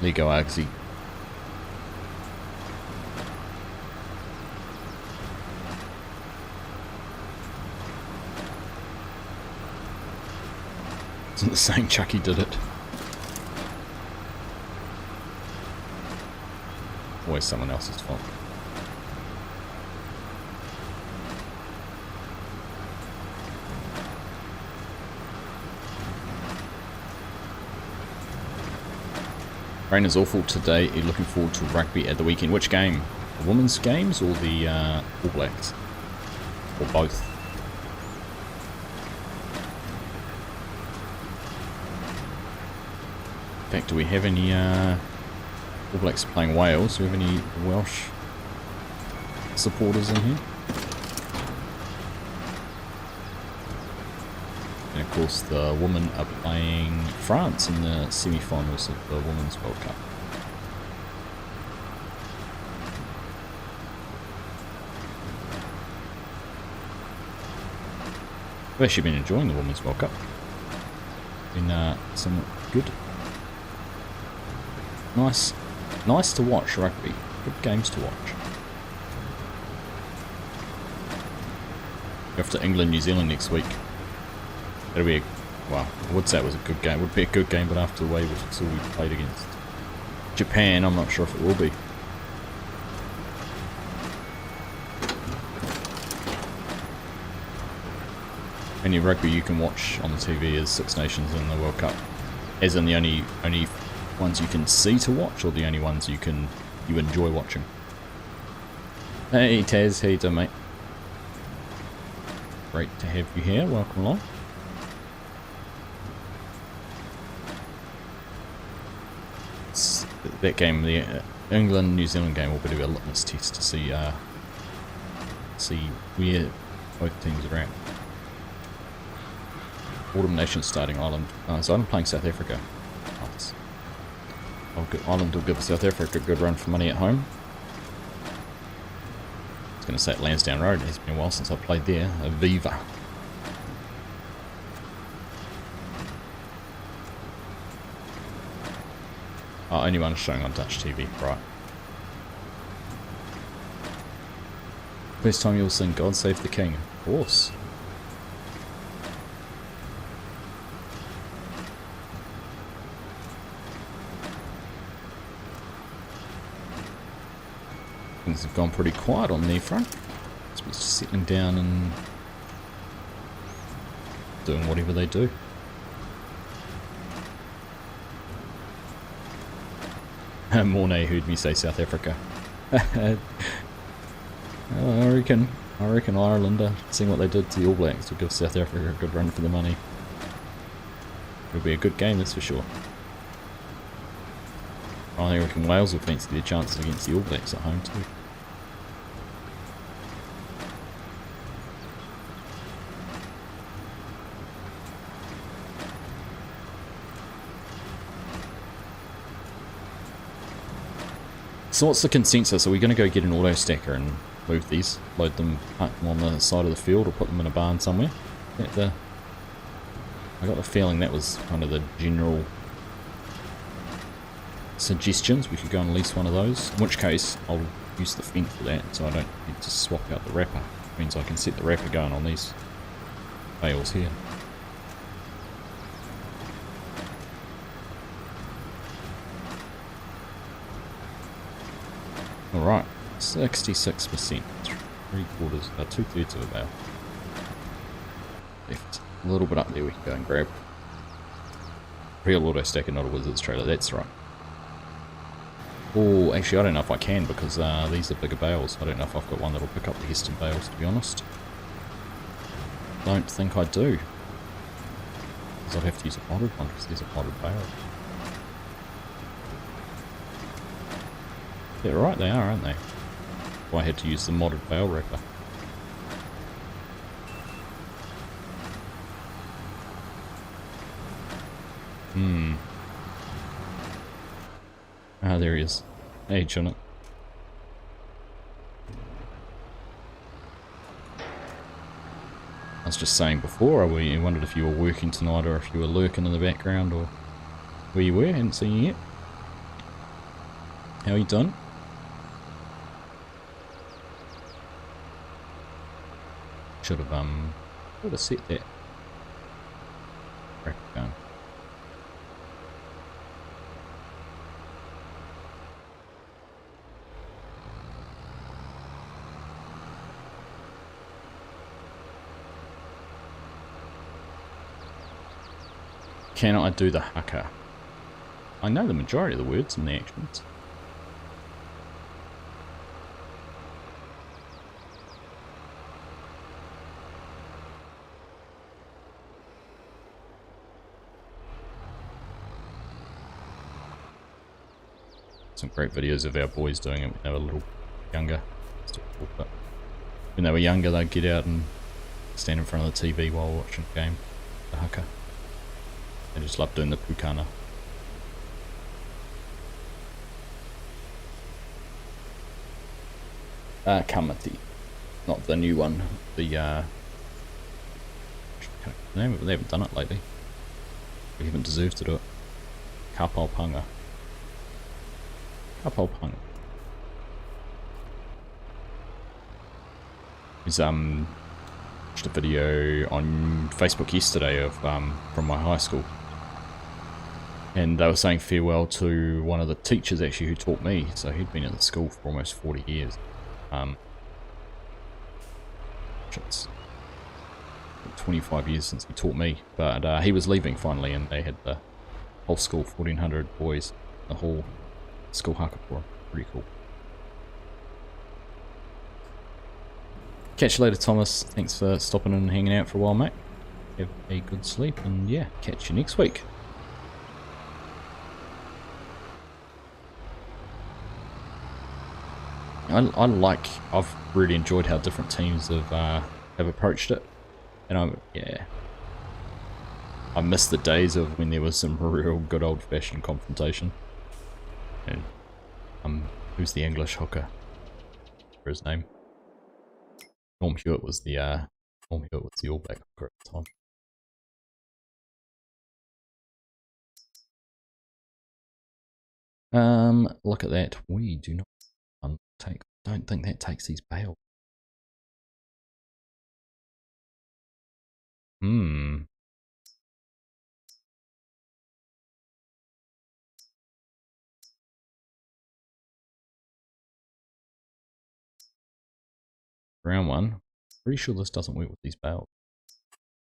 Lego Argsy. Isn't the saying Chucky did it? Always someone else's fault. Rain is awful today. You're looking forward to rugby at the weekend. Which game? The women's games or the All Blacks? Or both? In fact, do we have any All Blacks playing Wales? Do we have any Welsh supporters in here? And of course the women are playing France in the semi-finals of the Women's World Cup. I've actually been enjoying the Women's World Cup. Been somewhat good. Nice to watch rugby. Good games to watch. Go off to England, New Zealand next week. That'll be well, I would say it was a good game. It would be a good game, but after the way we played against Japan, I'm not sure if it will be. Any rugby you can watch on the TV is Six Nations in the World Cup. As in the only ones you can see to watch, or the only ones you enjoy watching. Hey Taz, how you doing, mate? Great to have you here. Welcome along. That game, the England-New Zealand game, will be a litmus test to see where both teams are at. Autumn Nations starting Ireland. So I'm playing South Africa. Nice. Ireland will give South Africa a good run for money at home. I was going to say at Lansdowne Road. It has been a while since I played there. Viva. Oh, only one showing on Dutch TV, right. First time you'll sing God Save the King. Of course. Things have gone pretty quiet on their front. It's just settling down and doing whatever they do. Mornay heard me say South Africa. I reckon Ireland, seeing what they did to the All Blacks, will give South Africa a good run for the money. It'll be a good game, that's for sure. I reckon Wales will fancy their chances against the All Blacks at home too. So what's the consensus? Are we going to go get an auto stacker and move these? Load them, park them on the side of the field, or put them in a barn somewhere? I got the feeling that was kind of the general suggestions. We could go and lease one of those, in which case I'll use the fence for that, so I don't need to swap out the wrapper means I can set the wrapper going on these bales here. Alright, 66%, 2/3 of a bale. Left. A little bit up there we can go and grab. Real auto stacker, not a wizard's trailer, that's right. Oh, actually I don't know if I can because these are bigger bales. I don't know if I've got one that'll pick up the Heston bales, to be honest. Don't think I do. Because I'd have to use a modded one because there's a modded bale. Yeah, right, they are, aren't they? Well, I had to use the modded bale wrapper. Ah, there he is. Age on it. I was just saying before, I wondered if you were working tonight or if you were lurking in the background or where you were. Hadn't seen you yet. How are you doing? Should have set that. Crack it going. Can I do the haka? I know the majority of the words and the actions. Some great videos of our boys doing it when they were a little younger. Still cool, but when they were younger, they'd get out and stand in front of the TV while watching the game. The haka. They just love doing the pukana. Kamati. Not the new one. The, they haven't done it lately. We haven't deserved to do it. Kapalpanga. Kapalpanga. There's, watched a video on Facebook yesterday of, from my high school. And they were saying farewell to one of the teachers actually who taught me. So he'd been at the school for almost 40 years. It's 25 years since he taught me. But he was leaving finally and they had the whole school, 1400 boys, the whole school haka for him. Pretty cool. Catch you later, Thomas. Thanks for stopping in and hanging out for a while, mate. Have a good sleep and yeah, catch you next week. I've really enjoyed how different teams have approached it, and I miss the days of when there was some real good old-fashioned confrontation. And who's the English hooker? For his name, Norm Hewitt was the All Black hooker at the time. Look at that. We do not take. Don't think that takes these bale. Round one. Pretty sure this doesn't work with these bales.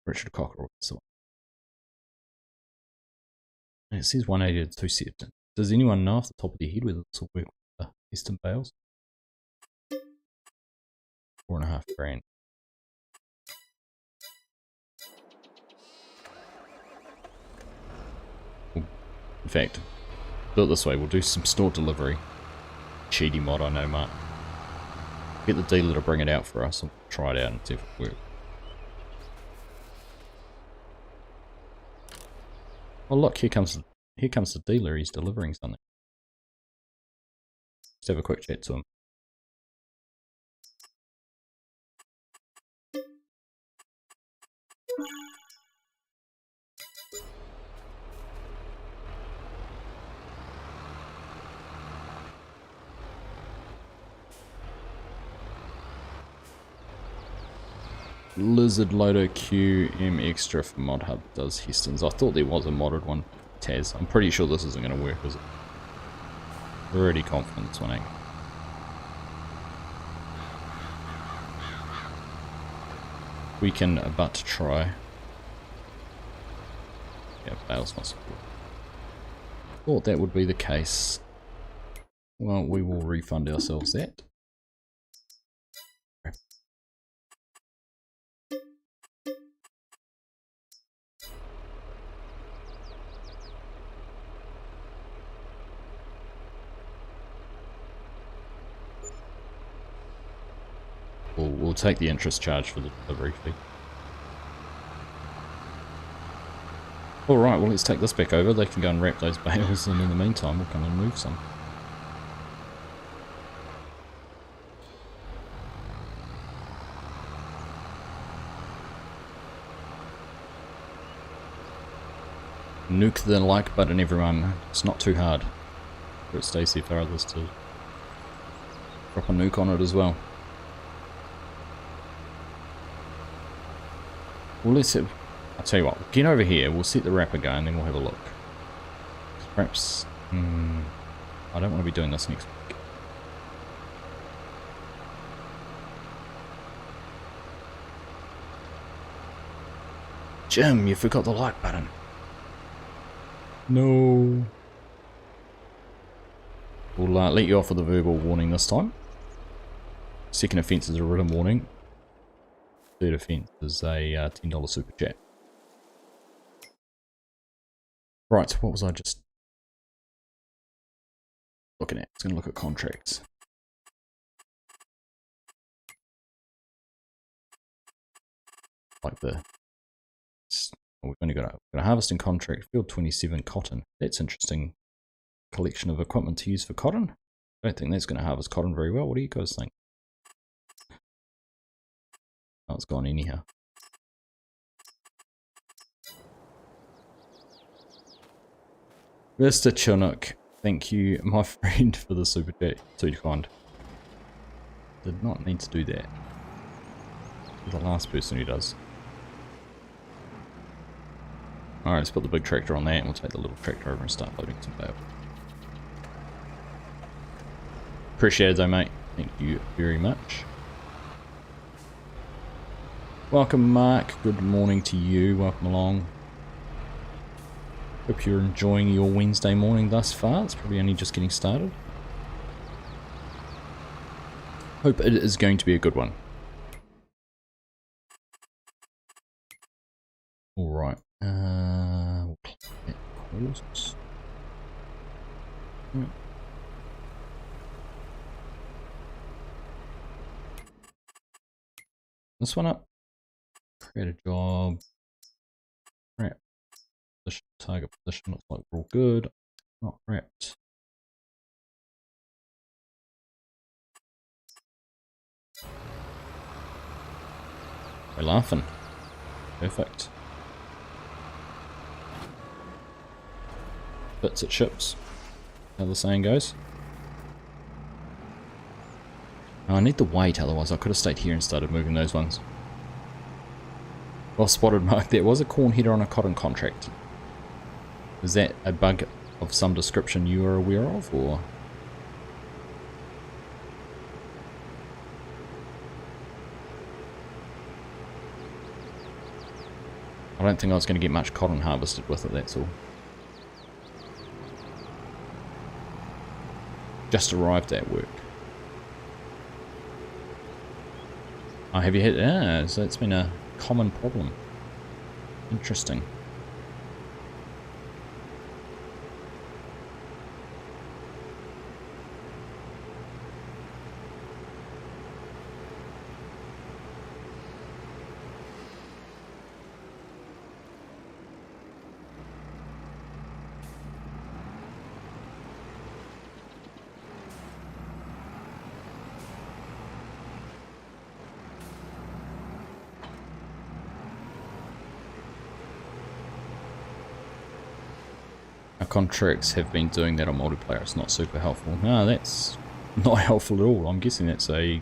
Richard Cockerell. So it says 180 to 270. Does anyone know off the top of their head whether this will work with the Eastern bales? 4.5 grand. In fact, do it this way. We'll do some store delivery. Cheaty mod, I know, Mark. Get the dealer to bring it out for us and try it out and see if it works. Oh look, here comes the dealer. He's delivering something. Let's have a quick chat to him. Lizard Loader QM Extra for Mod Hub does Heston's. I thought there was a modded one. Taz. I'm pretty sure this isn't going to work, is it? Pretty confident this one ain't. We can but try. Yeah, bale's not support. Thought that would be the case. Well, we will refund ourselves that. We'll take the interest charge for the delivery fee. Alright, well let's take this back over. They can go and wrap those bales, and in the meantime we'll come and move some. Nuke the like button, everyone. It's not too hard. For it stays there for others to drop a nuke on it as well. Well, I'll tell you what, we'll get over here, we'll set the wrapper going, and then we'll have a look. Perhaps, I don't want to be doing this next week. Jim, you forgot the like button. No. We'll let you off with a verbal warning this time. Second offence is a written warning. Third offence is a $10 super chat. Right, what was I just looking at? It's going to look at contracts. Like we've only got a harvesting contract, field 27 cotton. That's interesting. Collection of equipment to use for cotton. I don't think that's going to harvest cotton very well. What do you guys think? Oh, it's gone anyhow. Mr. Chinook, thank you, my friend, for the super chat. Too kind. Did not need to do that. You're the last person who does. Alright, let's put the big tractor on that, and we'll take the little tractor over and start loading some bale. Appreciate it though, mate. Thank you very much. Welcome, Mark. Good morning to you. Welcome along. Hope you're enjoying your Wednesday morning thus far. It's probably only just getting started. Hope it is going to be a good one. Alright. We'll play that course. This one up. Create a job. Wrap. Position, target position. Looks like we're all good. Not wrapped. We're laughing. Perfect. Bits at ships. How the saying goes. Oh, I need the weight, otherwise I could have stayed here and started moving those ones. Well spotted, Mark. There was a corn header on a cotton contract. Is that a bug of some description you are aware of, or? I don't think I was going to get much cotton harvested with it, that's all. Just arrived at work. Oh, have you had... so it's been a common problem. Interesting. Contracts have been doing that on multiplayer. It's not super helpful. No, that's not helpful at all. I'm guessing that's a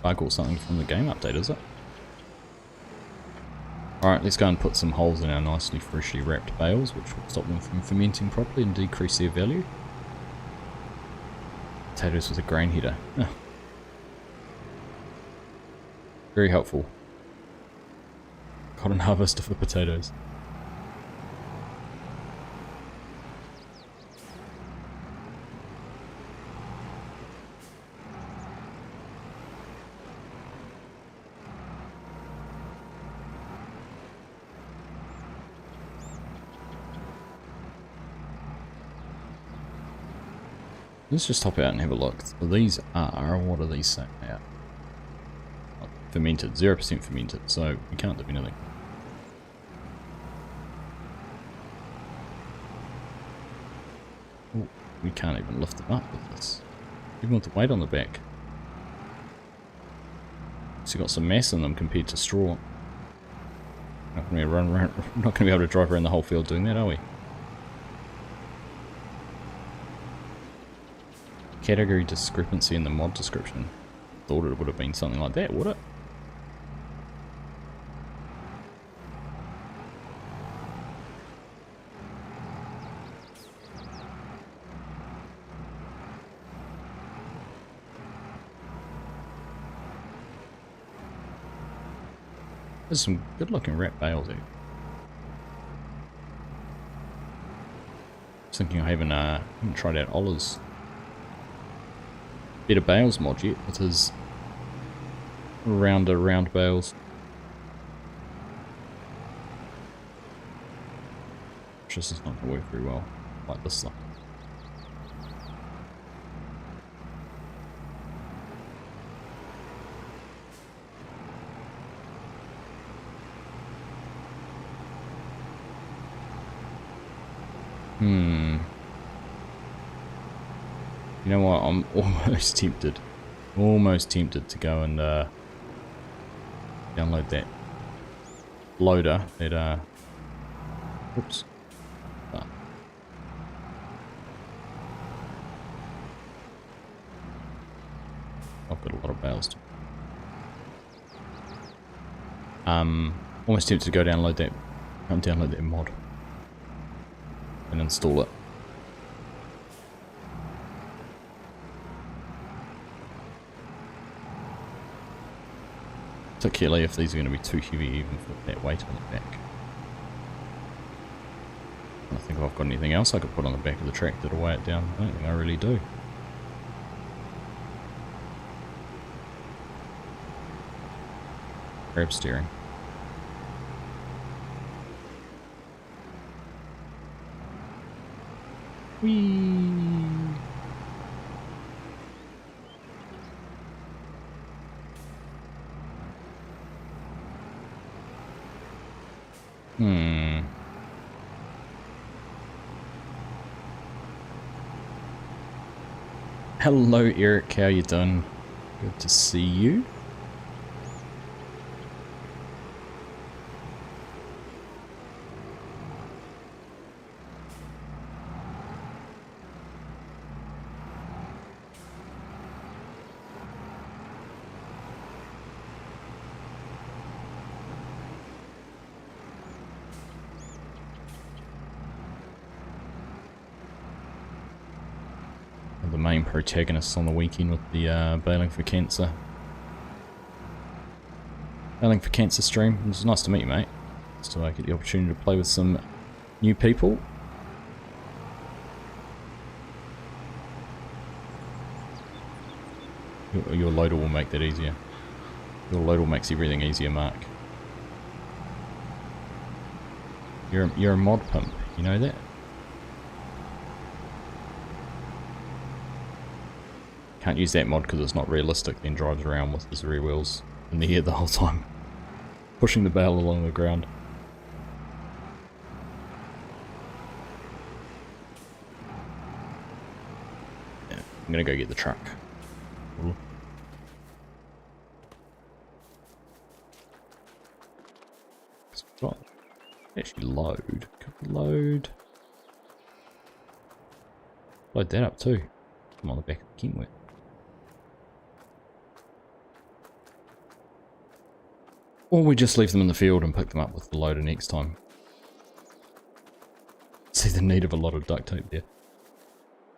bug or something from the game update, is it? Alright, let's go and put some holes in our nicely freshly wrapped bales, which will stop them from fermenting properly and decrease their value. Potatoes with a grain header. Oh. Very helpful. Cotton harvester for potatoes. Let's just hop out and have a look. So these are, what are these saying now? Fermented, 0% fermented, so we can't do anything. Ooh, we can't even lift them up with this. Even with the weight on the back. So you've got some mass in them compared to straw. Not going to run around, not going to be able to drive around the whole field doing that, are we? Category discrepancy in the mod description. Thought it would have been something like that, would it? There's some good looking wrap bales here. I was thinking I haven't tried out Ola's better bales mod yet with his round bales. This is not going to work very well like this stuff. You know what, I'm almost tempted to go and download that loader, that oops. I've got a lot of bales to almost tempted to go download that mod and install it. Particularly if these are going to be too heavy even for that weight on the back. I don't think I've got anything else I could put on the back of the tractor to weigh it down. I don't think I really do. Grab steering. Whee! Hello Eric, how you doing? Good to see you. The main protagonists on the weekend with the Baling for Cancer. Baling for Cancer stream. It was nice to meet you, mate. So I get the opportunity to play with some new people. Your loader will make that easier. Your loader makes everything easier, Mark. You're a mod pimp, you know that? Can't use that mod because it's not realistic, then drives around with his rear wheels in the air the whole time, pushing the bale along the ground. Yeah, I'm gonna go get the truck. Ooh. Actually load. Could we load that up too. I'm on the back of the Kenworth. Or we just leave them in the field and pick them up with the loader next time. See the need of a lot of duct tape there.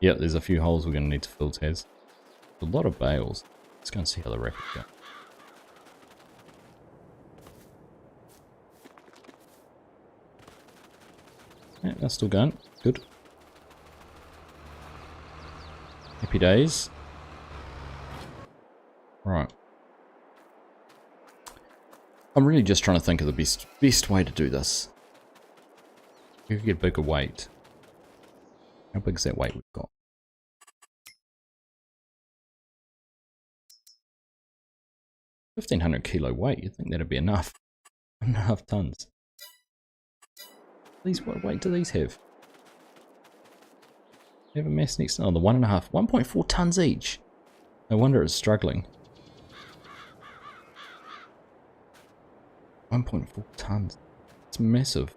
Yep, there's a few holes we're going to need to fill, Taz. A lot of bales. Let's go and see how the rapid go. Yeah, that's still going. Good. Happy days. Right. I'm really just trying to think of the best way to do this. We could get bigger weight. How big is that weight we've got? 1,500 kilo weight. You'd think that'd be enough. 1.5 tons. These, what weight do these have? They have a mass next to, oh, the 1.5, 1.4 tons each. No wonder it's struggling. 1.4 tons. It's massive.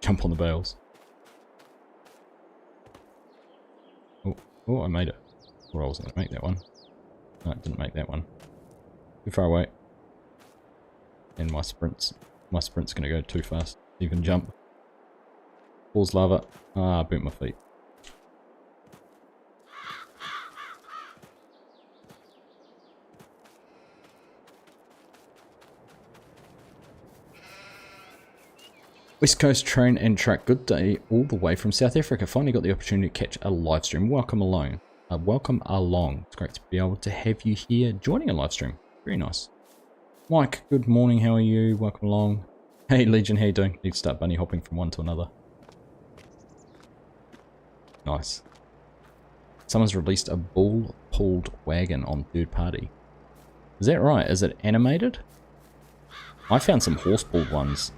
Jump on the bales. Oh, I made it. Or I wasn't going to make that one. No, I didn't make that one. Too far away. And my sprint's going to go too fast. Even jump. Pause lava. Ah, I burnt my feet. West Coast Train and Truck, good day all the way from South Africa. Finally got the opportunity to catch a live stream. Welcome along. Welcome along. It's great to be able to have you here joining a live stream. Very nice. Mike, good morning. How are you? Welcome along. Hey Legion, how you doing? Need to start bunny hopping from one to another. Nice. Someone's released a bull-pulled wagon on third party. Is that right? Is it animated? I found some horse-pulled ones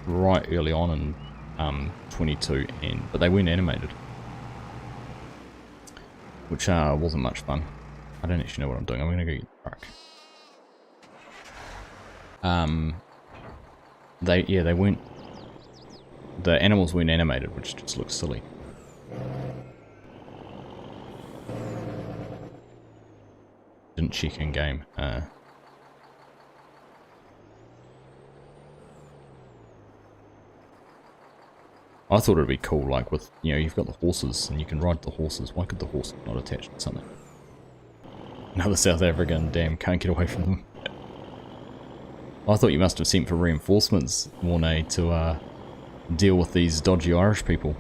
right early on in 22, but they weren't animated, which wasn't much fun. I don't actually know what I'm doing. I'm gonna go get the truck. They weren't. The animals weren't animated, which just looks silly. Didn't check in game. I thought it'd be cool, like with, you know, you've got the horses and you can ride the horses. Why could the horse not attach to something? Another South African, damn, can't get away from them. I thought you must have sent for reinforcements, Mornay, to deal with these dodgy Irish people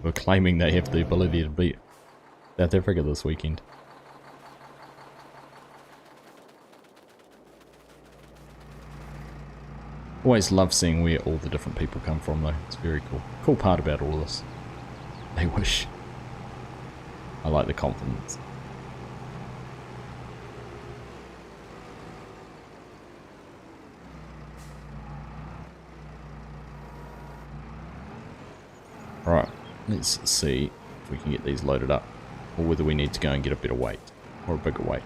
who are claiming they have the ability to beat South Africa this weekend. Always love seeing where all the different people come from though, it's very cool. Cool part about all of this. They wish. I like the confidence. Right, let's see if we can get these loaded up, or whether we need to go and get a better weight, or a bigger weight.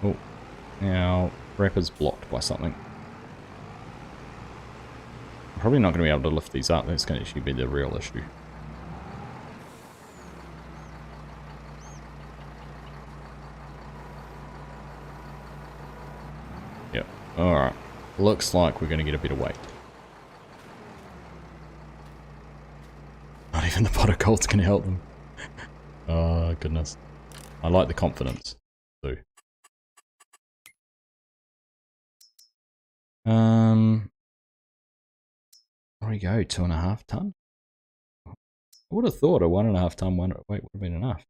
Oh, now wrapper's blocked by something. I'm probably not going to be able to lift these up. That's going to actually be the real issue. Yep. Alright. Looks like we're going to get a bit of weight. Not even the pot of gold's going to help them. Oh, goodness. I like the confidence, too. There we go, 2.5 ton. I would have thought a 1.5 ton weight would have been enough.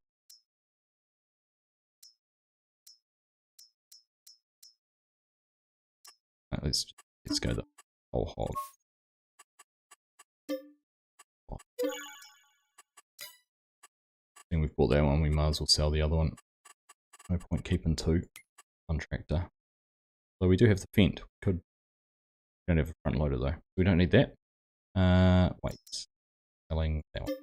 Right, let's go the whole hog. Then we've bought that one, we might as well sell the other one. No point keeping two. Contractor. So we do have the Fent. We don't have a front loader though. We don't need that. Wait. Selling that one.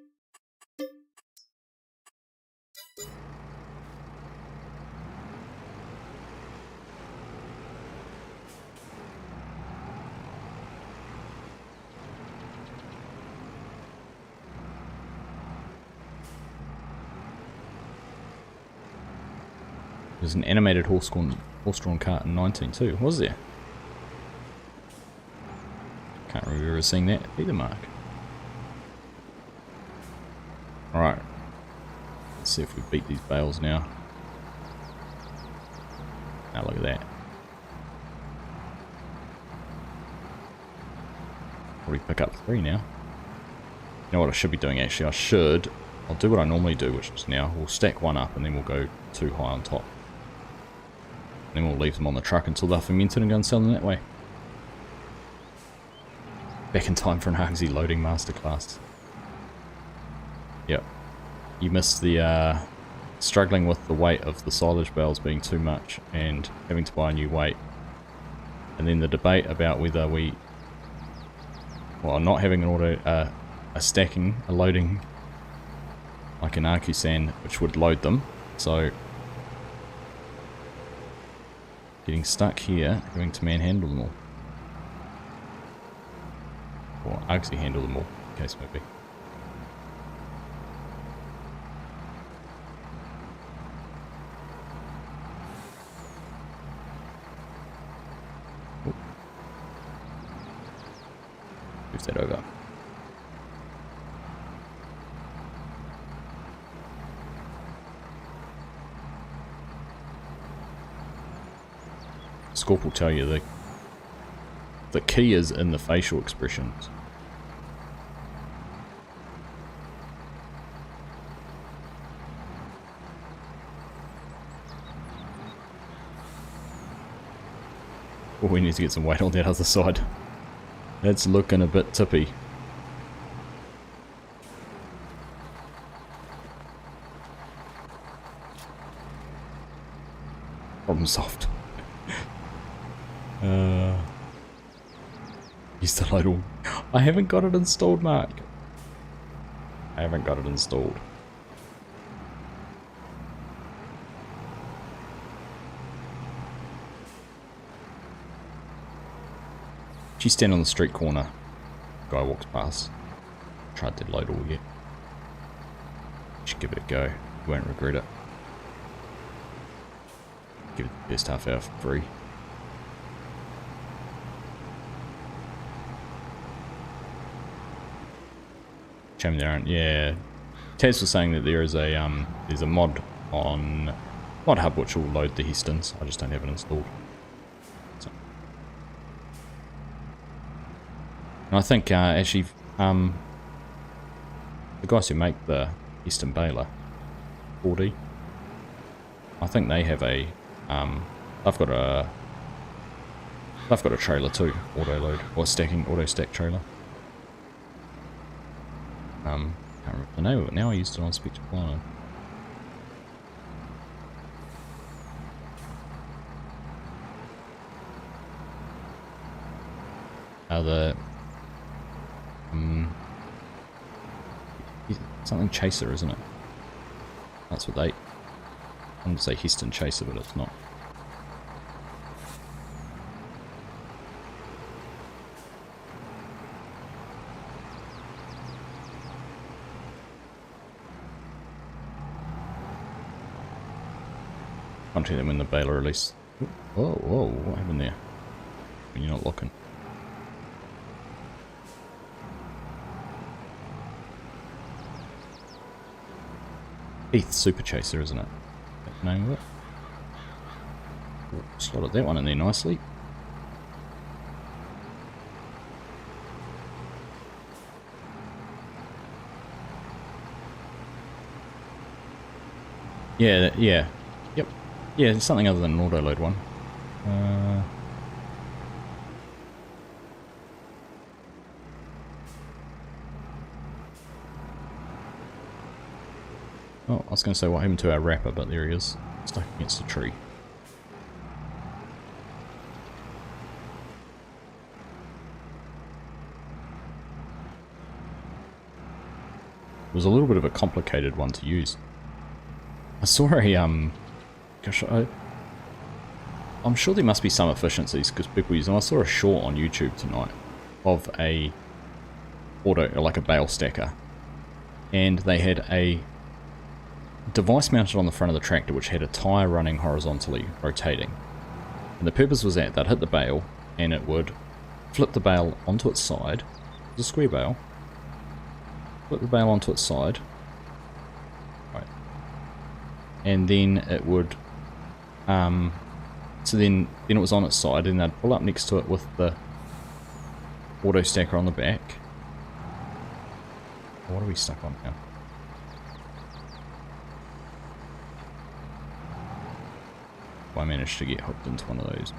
There's an animated horse-drawn cart in 19 too, was there? Can't remember ever seeing that either, Mark. Alright. Let's see if we beat these bales now. Now look at that. Probably pick up 3 now. You know what I should be doing actually? I'll do what I normally do, which is now we'll stack 1 up and then we'll go 2 high on top. Then we'll leave them on the truck until they're fermented and go and sell them that way. Back in time for an Argsy loading masterclass. Yep. You missed the struggling with the weight of the silage bales being too much and having to buy a new weight. And then the debate about whether not having an a loading like an Arcusan which would load them. So getting stuck here, having to manhandle them all. Or Argsy handle them all, in case maybe. Move that over. Scorp will tell you the key is in the facial expressions. Oh, we need to get some weight on that other side. That's looking a bit tippy. Problem solved. Use the load all. I haven't got it installed, Mark. I haven't got it installed. She's standing on the street corner. Guy walks past. Tried to load all yet. Should give it a go. You won't regret it. Give it the best half hour for free. Shame there aren't. Yeah, Taz was saying that there is a there's a mod on Mod Hub which will load the Hestons. I just don't have it installed. So. And I think actually the guys who make the Heston baler 4D, I think they have a they've got a trailer too, auto load or auto stack trailer. Can't remember the name of it now. I used it on Speech Plano. Something Chaser, isn't it? That's what they. I want to say Heston Chaser, but it's not. Can't see them in the baler release. Whoa, whoa, what happened there? When you're not looking. Heath Super Chaser, isn't it? That's the name of it. Slotted that one in there nicely. Yeah, yeah. Yep. Yeah, it's something other than an auto load one. Oh, I was going to say what happened to our wrapper, but there he is, stuck against a tree. was a little bit of a complicated one to use. I saw a, gosh, I'm sure there must be some efficiencies because people use them. I saw a short on YouTube tonight of a like a bale stacker, and they had a device mounted on the front of the tractor which had a tyre running horizontally rotating, and the purpose was that they'd hit the bale and it would flip the bale onto its side. It's a square bale. Flip the bale onto its side, right, and then it would so then it was on its side, and they'd pull up next to it with the auto stacker on the back. What are we stuck on now? I managed to get hooked into one of those.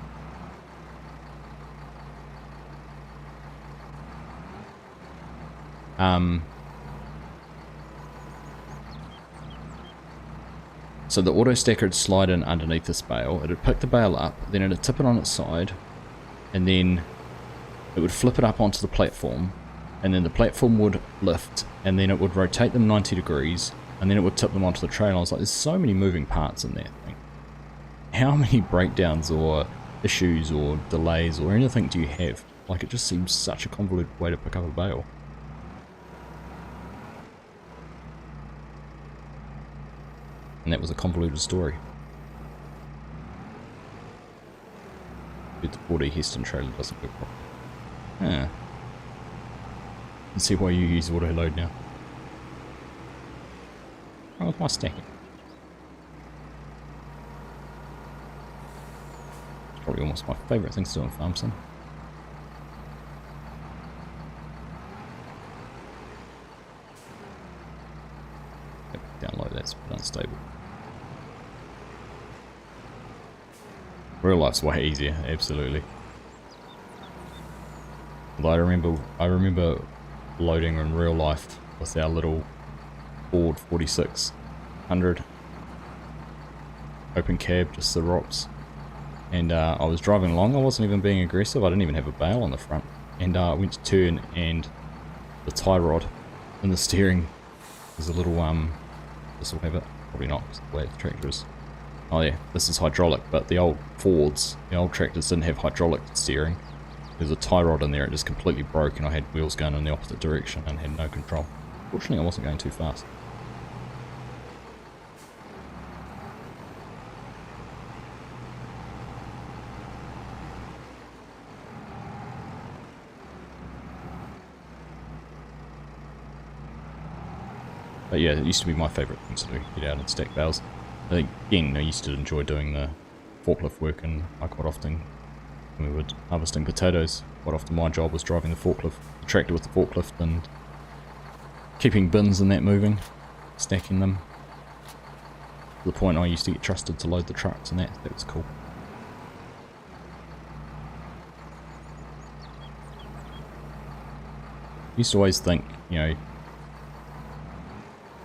So the auto stacker would slide in underneath this bale, it would pick the bale up, then it would tip it on its side, and then it would flip it up onto the platform, and then the platform would lift, and then it would rotate them 90 degrees, and then it would tip them onto the trailer. I was like, there's so many moving parts in that thing. How many breakdowns or issues or delays or anything do you have? Like, it just seems such a convoluted way to pick up a bale. And that was a convoluted story. But the 4D Heston trailer doesn't work properly. Yeah. Let's see why you use auto load now. Oh, with my stacking. It's probably almost my favourite thing to do on Farm Sim. Download that's a bit unstable. Real life's way easier, absolutely. Although I remember loading in real life with our little Ford 4600 open cab, just the ROPS, and I was driving along. I wasn't even being aggressive. I didn't even have a bale on the front, and I went to turn, and the tie rod in the steering was a little this will have it, probably not, because the way the tractor is. Oh yeah, this is hydraulic, but the old Fords, the old tractors didn't have hydraulic steering. There's a tie rod in there, it just completely broke, and I had wheels going in the opposite direction and had no control. Fortunately, I wasn't going too fast. But yeah, it used to be my favourite thing to do, get out and stack bales. Again, I used to enjoy doing the forklift work, and I quite often, when we were harvesting potatoes, quite often my job was driving the forklift, the tractor with the forklift, and keeping bins and that moving, stacking them. To the point I used to get trusted to load the trucks, and that was cool. Used to always think, you know,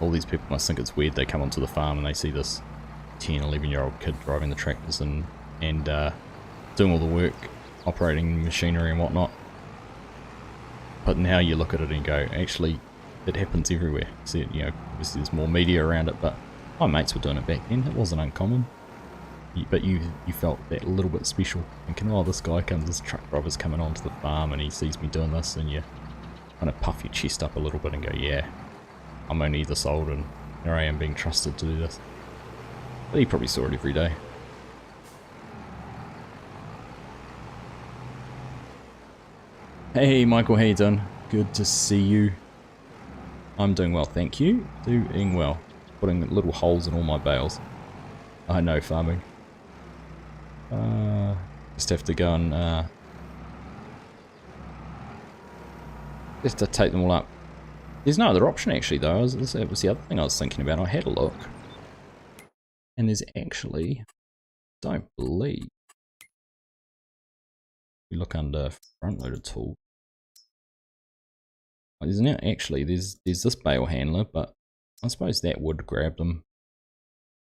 all these people must think it's weird. They come onto the farm and they see this 10, 11-year-old kid driving the tractors and doing all the work, operating machinery and whatnot. But now you look at it and go, actually, it happens everywhere. See, you know, obviously there's more media around it, but my mates were doing it back then. It wasn't uncommon. But you felt that little bit special, thinking, oh, this truck driver's coming onto the farm and he sees me doing this, and you kind of puff your chest up a little bit and go, yeah, I'm only this old and here I am being trusted to do this. But he probably saw it every day. Hey Michael, how you doing? Good to see you. I'm doing well, thank you. Doing well. Putting little holes in all my bales. I know, farming. Just have to go and just to take them all up. There's no other option actually though. That was the other thing I was thinking about. I had a look, and there's actually, don't believe, we look under front loaded tool. There's now actually there's this bale handler, but I suppose that would grab them.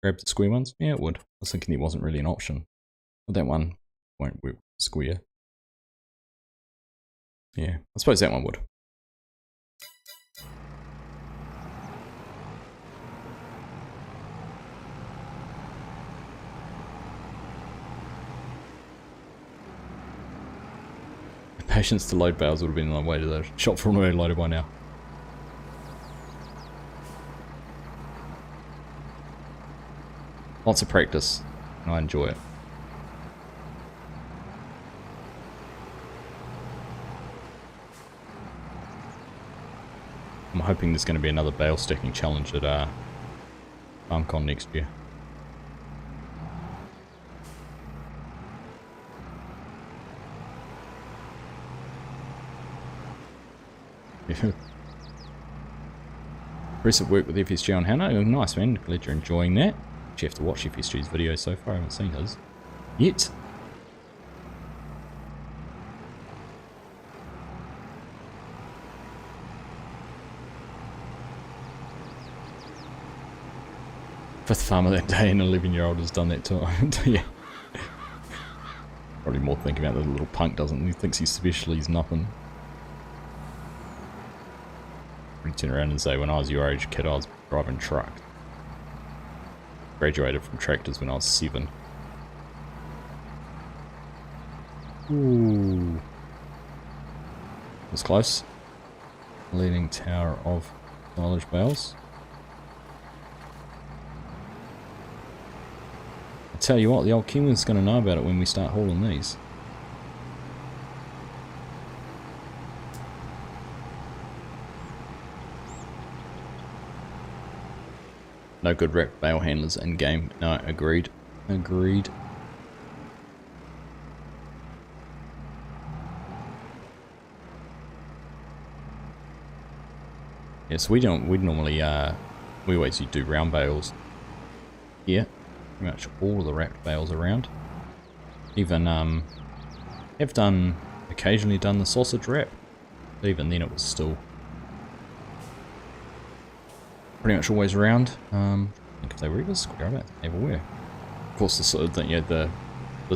Grab the square ones? Yeah, it would. I was thinking there wasn't really an option. But that one won't work square. Yeah, I suppose that one would. patience to load bales would have been on the way to the shop for already loaded by now. Lots of practice, and I enjoy it. I'm hoping there's going to be another bale stacking challenge at FarmCon next year. Impressive work with FSG on Hannah. Oh, nice, man. Glad you're enjoying that. You have to watch FSG's video so far. I haven't seen his yet. Fifth farmer that day, and an 11-year-old has done that too. Yeah. Probably more thinking about the little punk, doesn't he? He thinks he's special, he's nothing. He'd turn around and say, when I was your age, kid, I was driving trucks. Graduated from tractors when I was 7. Ooh. Was close. Leaning tower of silage bales. I tell you what, the old Kiwi's going to know about it when we start hauling these. No good wrapped bale handlers in game. No, agreed. Agreed. Yes, we normally we always do round bales. Yeah, pretty much all of the wrapped bales around. Even have occasionally done the sausage wrap. But even then it was still pretty much always round. I think if they were ever square, I don't think they ever were. Of course, the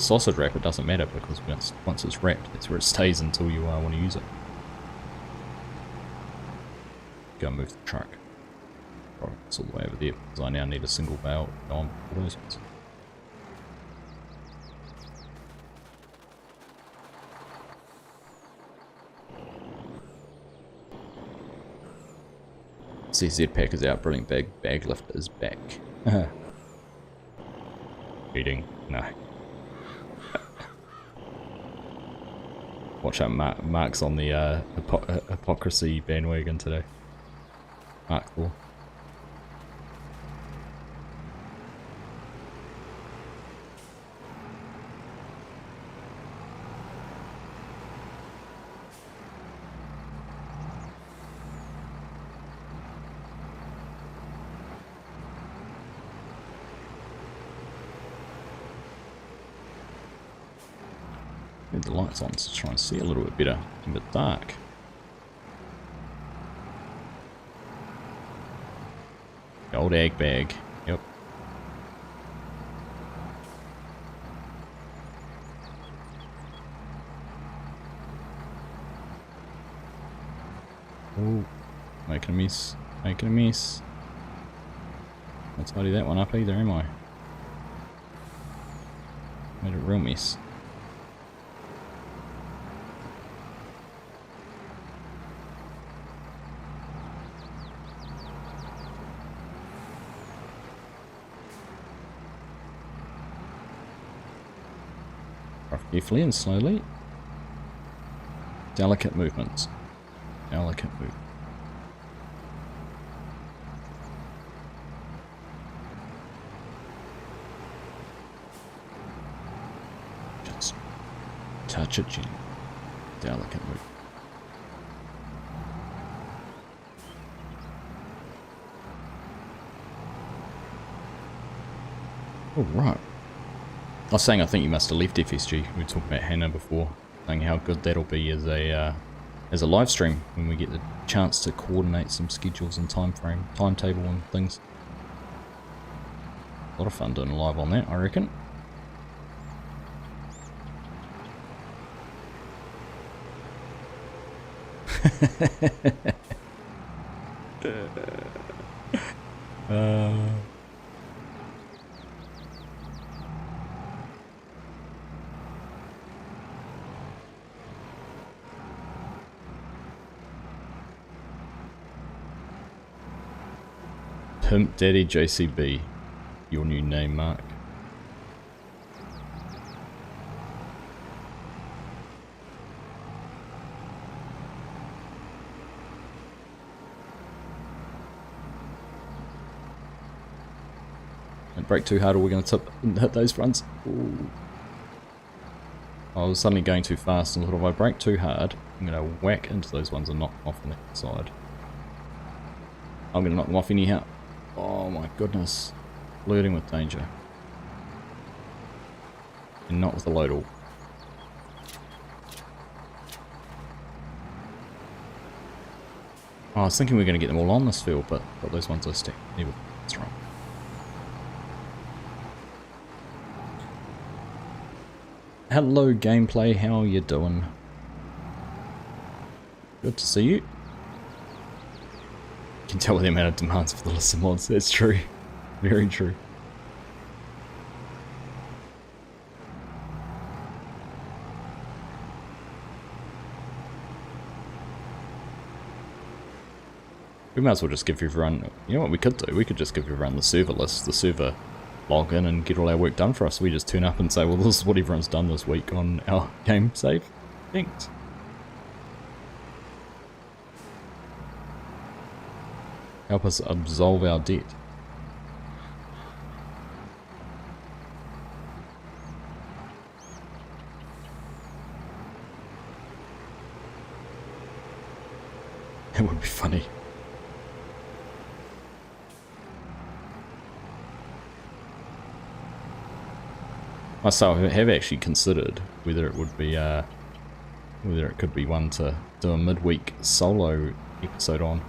sausage wrap, it doesn't matter because once it's wrapped, that's where it stays until you want to use it. Go and move the truck. Right, it's all the way over there because I now need a single bale on all those ones. CZ pack is out, brilliant bag lift is back. Eating, no. Watch out, Mark's on the hypocrisy bandwagon today. Mark Thor. Leave the lights on to try and see a little bit better. A bit dark. The old egg bag. Yep. Oh, making a mess. Making a mess. Not tidy that one up either, am I? Made a real mess. Carefully and slowly. Delicate movements. Delicate movement. Just touch it gently. Delicate movement. All right. I was saying I think you must have left FSG. We were talking about Hannah before, saying how good that'll be as a live stream when we get the chance to coordinate some schedules and timetable and things. A lot of fun doing live on that, I reckon. Pimp Daddy JCB. Your new name, Mark. Don't brake too hard or we're going to tip and hit those fronts. Ooh. I was suddenly going too fast and thought if I brake too hard, I'm going to whack into those ones and knock them off on the side. I'm going to knock them off anyhow. Oh my goodness. Flirting with danger. And not with the load all. Oh, I was thinking we were going to get them all on this field, but those ones are stacked. That's wrong. Hello gameplay, how are you doing? Good to see you. You can tell with the amount of demands for the list of mods, that's true. Very true. We might as well just give everyone, you know what we could do? We could just give everyone the server list, the server login and get all our work done for us. We just turn up and say, well, this is what everyone's done this week on our game save. Thanks. Help us absolve our debt. It would be funny. Myself have actually considered whether it would be whether it could be one to do a midweek solo episode on,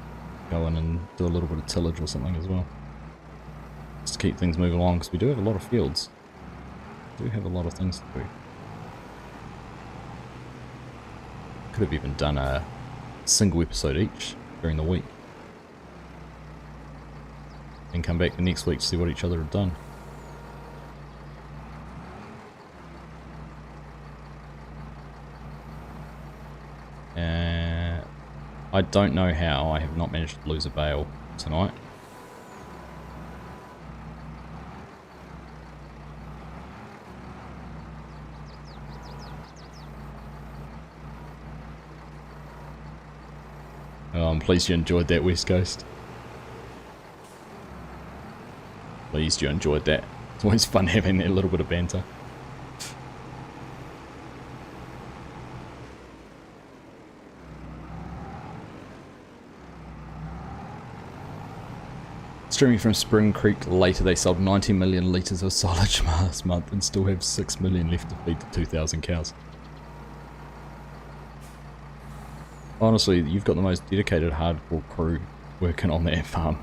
go in and do a little bit of tillage or something as well, just to keep things moving along, because we do have a lot of fields, we do have a lot of things to do. Could have even done a single episode each during the week and come back the next week to see what each other have done. I don't know how I have not managed to lose a bale tonight. Oh, I'm pleased you enjoyed that, West Coast. Pleased you enjoyed that. It's always fun having that little bit of banter. Streaming from Spring Creek later, they sold 90 million litres of silage last month and still have 6 million left to feed the 2,000 cows. Honestly, you've got the most dedicated hardcore crew working on that farm.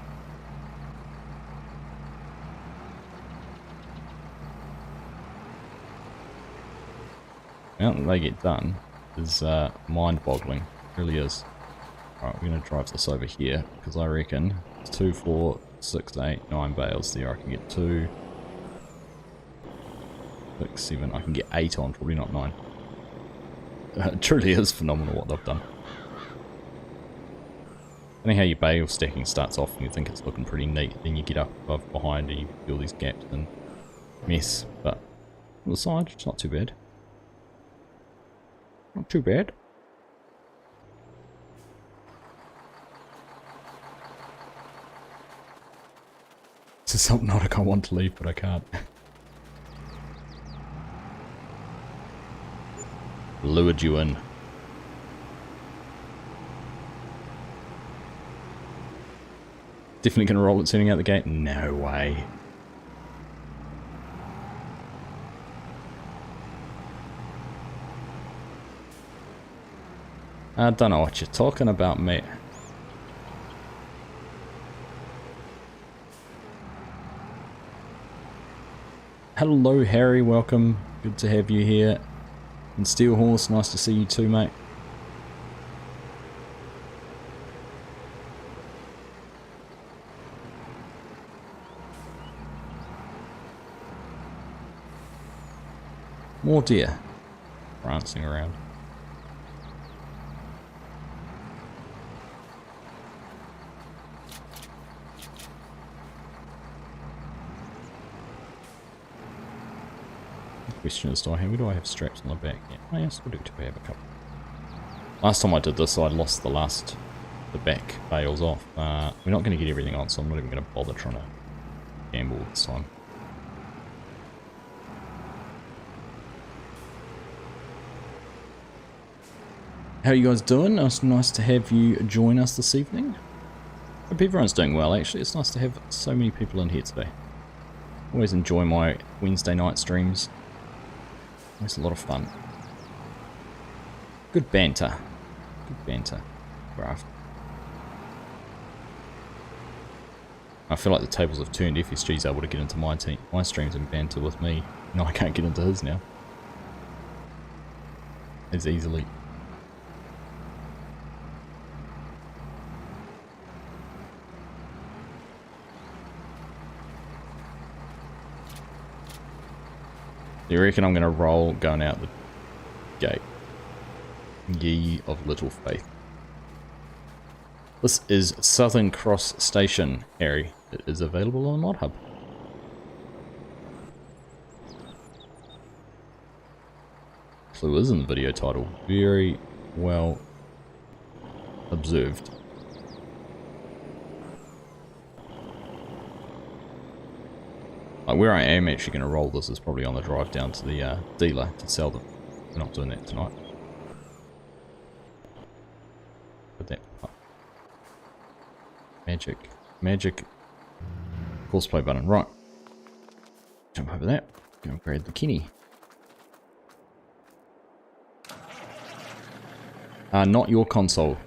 The amount that they get done is mind-boggling, it really is. Alright, we're going to drive this over here, because I reckon it's 2, 4, 6, 8, 9 bales there. I can get 2, 6, 7, I can get 8 on, probably not 9. It truly is phenomenal what they've done. Funny how your bale stacking starts off and you think it's looking pretty neat, then you get up above behind and you feel these gaps and mess, but on the side it's not too bad. Not too bad. This is something I want to leave, but I can't. Lured you in. Definitely gonna roll it turning out the gate? No way. I don't know what you're talking about, mate. Hello Harry, welcome. Good to have you here. And Steel Horse, nice to see you too, mate. More deer prancing around. question is, where do I have straps on the back? Yeah, I still do have a couple. Last time I did this, I lost the back bales off. We're not going to get everything on, so I'm not even going to bother trying to gamble this time. How are you guys doing? It's nice to have you join us this evening. Hope everyone's doing well, actually. It's nice to have so many people in here today. Always enjoy my Wednesday night streams. Always a lot of fun. Good banter. Good banter. Graft. I feel like the tables have turned. FSG's able to get into my streams and banter with me. No, I can't get into his now. As easily. You reckon I'm going to roll going out the gate? Ye of little faith. This is Southern Cross Station, Harry. It is available on Mod Hub. Clue is in the video title. Very well observed. Like where I am actually going to roll this is probably on the drive down to the dealer to sell them. We're not doing that tonight. Put that up. Magic. Course play button. Right. Jump over that. Go and grab the Kenny. Not your console.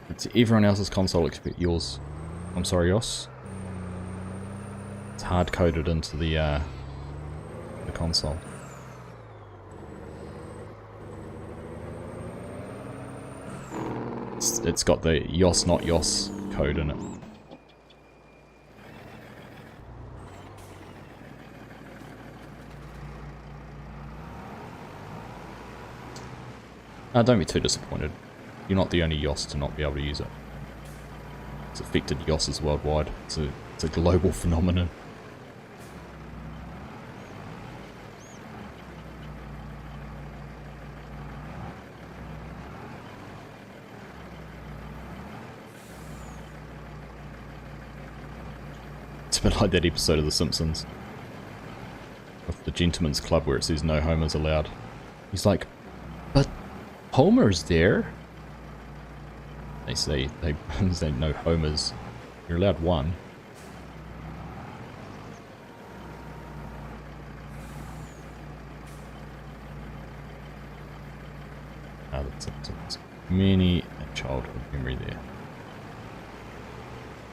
It's everyone else's console except yours. I'm sorry, Yoss. It's hard coded into the console. It's got the Yoss not Yoss code in it. Don't be too disappointed. You're not the only Yoss to not be able to use it. It's affected Yosses worldwide. It's a global phenomenon. It's a bit like that episode of The Simpsons. Of the Gentleman's Club where it says no homers allowed. He's like, but Homer's there. They say no homers. You're allowed one. Ah, that's many a childhood memory there.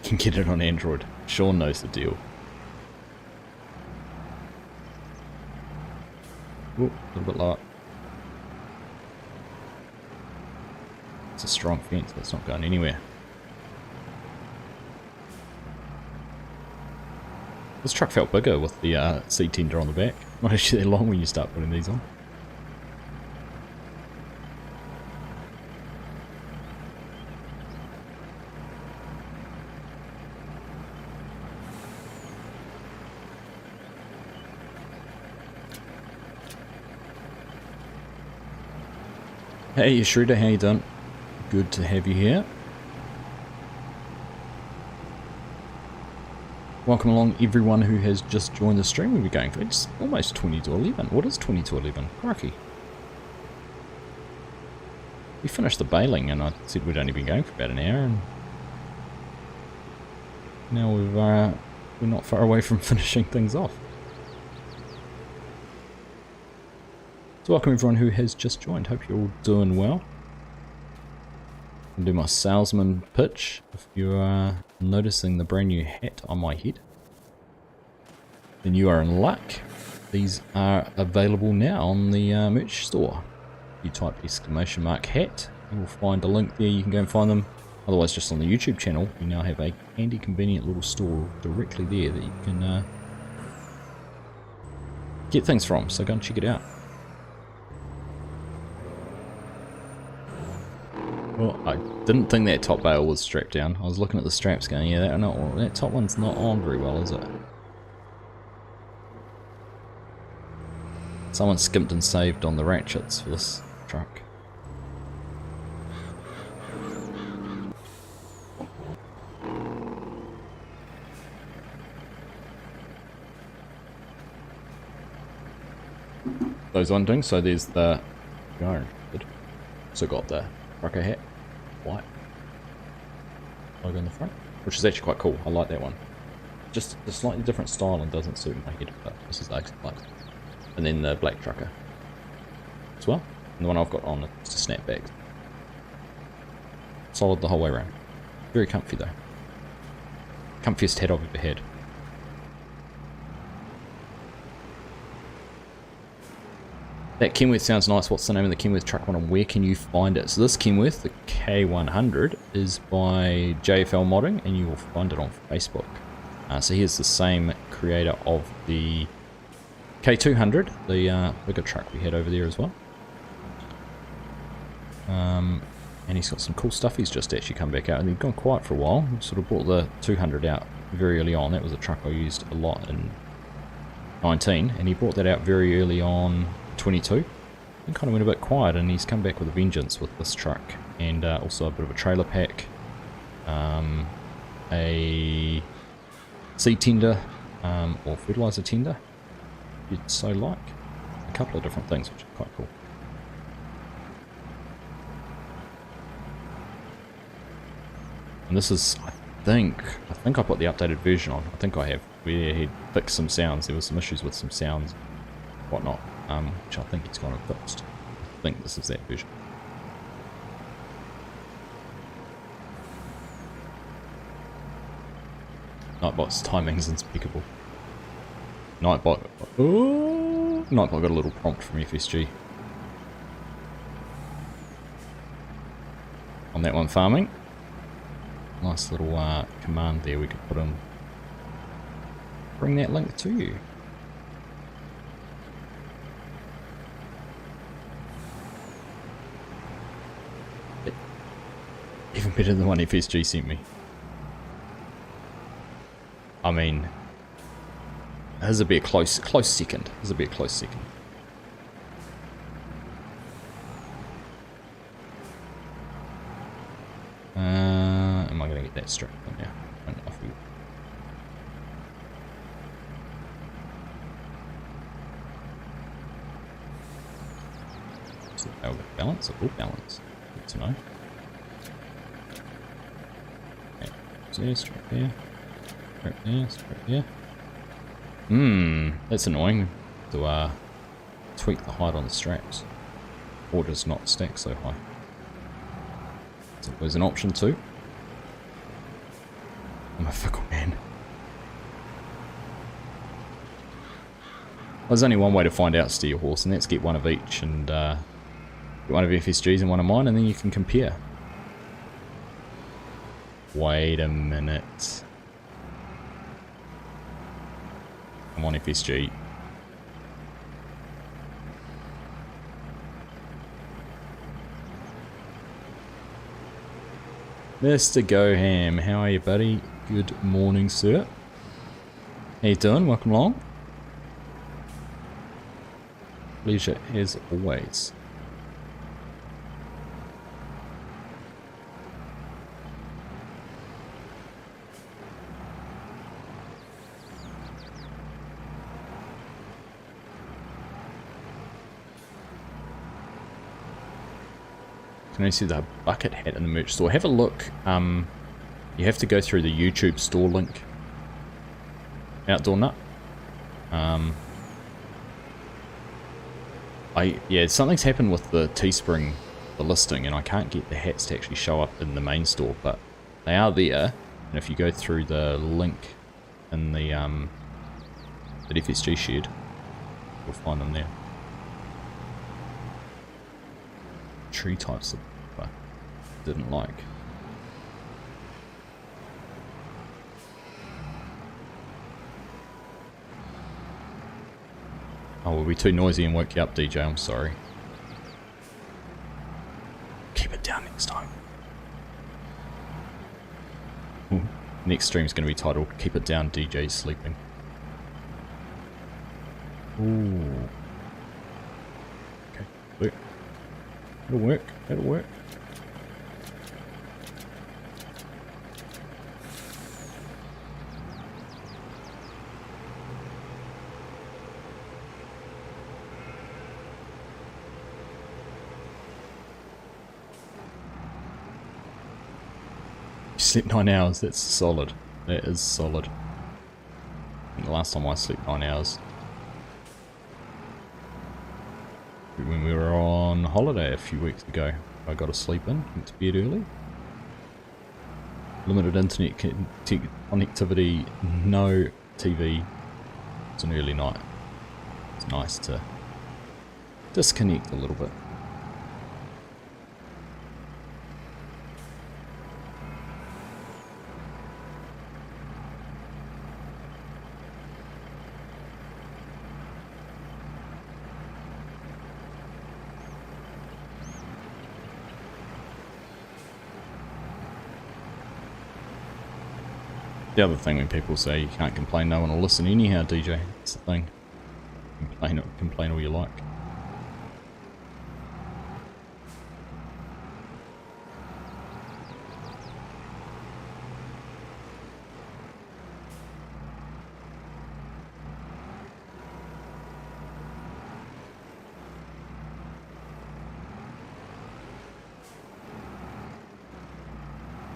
Can get it on Android. Sean knows the deal. Ooh, a little bit lower. It's a strong fence, but it's not going anywhere. This truck felt bigger with the seat tender on the back. Not actually that long when you start putting these on. Hey Shredder, how you doing? Good to have you here. Welcome along everyone who has just joined the stream. We'll be going for it's almost 20 to 11. What is 20 to 11? Crikey. We finished the baling and I said we'd only been going for about an hour and now we're not far away from finishing things off. So welcome everyone who has just joined. Hope you're all doing well. I'll do my salesman pitch if you are noticing the brand new hat on my head. Then you are in luck. These are available now on the merch store. You type !hat, you will find a link there, you can go and find them. Otherwise just on the YouTube channel, we now have a handy convenient little store directly there that you can get things from, so go and check it out. Well, I didn't think that top bale was strapped down. I was looking at the straps going, yeah, that top one's not on very well, is it? Someone skimped and saved on the ratchets for this truck. Those one doing, so there's the guard. Also got the trucker hat, white logo in the front, which is actually quite cool. I like that one. Just a slightly different style and doesn't suit my head, but this is like. And then the black trucker as well. And the one I've got on is just a snapback. Solid the whole way around. Very comfy though. Comfiest hat I've ever had. That Kenworth sounds nice. What's the name of the Kenworth truck one and where can you find it? So this Kenworth, the K100, is by JFL Modding and you will find it on Facebook. So here's the same creator of the K200, the bigger truck we had over there as well. And he's got some cool stuff. He's just actually come back out and he'd gone quiet for a while. He sort of brought the 200 out very early on. That was a truck I used a lot in 19, and he brought that out very early on 22. And kind of went a bit quiet, and he's come back with a vengeance with this truck, and also a bit of a trailer pack, a seed tender or fertilizer tender, if you'd so like. A couple of different things, which is quite cool. And this is, I think I put the updated version on. I think I have. Where he'd fixed some sounds. There was some issues with some sounds, whatnot, which I think he's gone and fixed. I think this is that version. Nightbot's timing's impeccable. Nightbot got a little prompt from FSG on that one farming. Nice little command there we could put in. Bring that link to you. Even better than the one FSG sent me. I mean, this would be a close second. This would be a close second. Am I going to get that straight now? Off we go. So they'll get balance, or good balance. Good to know. Okay, there, straight there. Straight there, straight there. That's annoying to tweak the height on the straps. Or just not stack so high. So there's an option too. I'm a fickle man. There's only one way to find out steer horse, and that's get one of each, and get one of FSG's and one of mine, and then you can compare. Wait a minute. I'm on FSG. Mr. Goham, how are you, buddy? Good morning, sir. How you doing? Welcome along. Pleasure as always. Can I see the bucket hat in the merch store? Have a look. You have to go through the YouTube store link. Outdoor Nut. Yeah, something's happened with the Teespring, the listing, and I can't get the hats to actually show up in the main store, but they are there. And if you go through the link in the FSG shed, you'll find them there. Tree types that I didn't like. Oh, we'll be too noisy and woke you up, DJ, I'm sorry. Keep it down next time. Ooh, next stream's going to be titled, Keep It Down, DJ's Sleeping. Ooh. Wait. It'll work. It'll work. You sleep 9 hours. That's solid. That is solid. I think the last time I slept 9 hours, when we were on holiday a few weeks ago, I got to sleep in, went to bed early. Limited internet connectivity, no TV. It's an early night. It's nice to disconnect a little bit. The other thing when people say you can't complain, no one will listen anyhow, DJ. That's the thing. Complain all you like.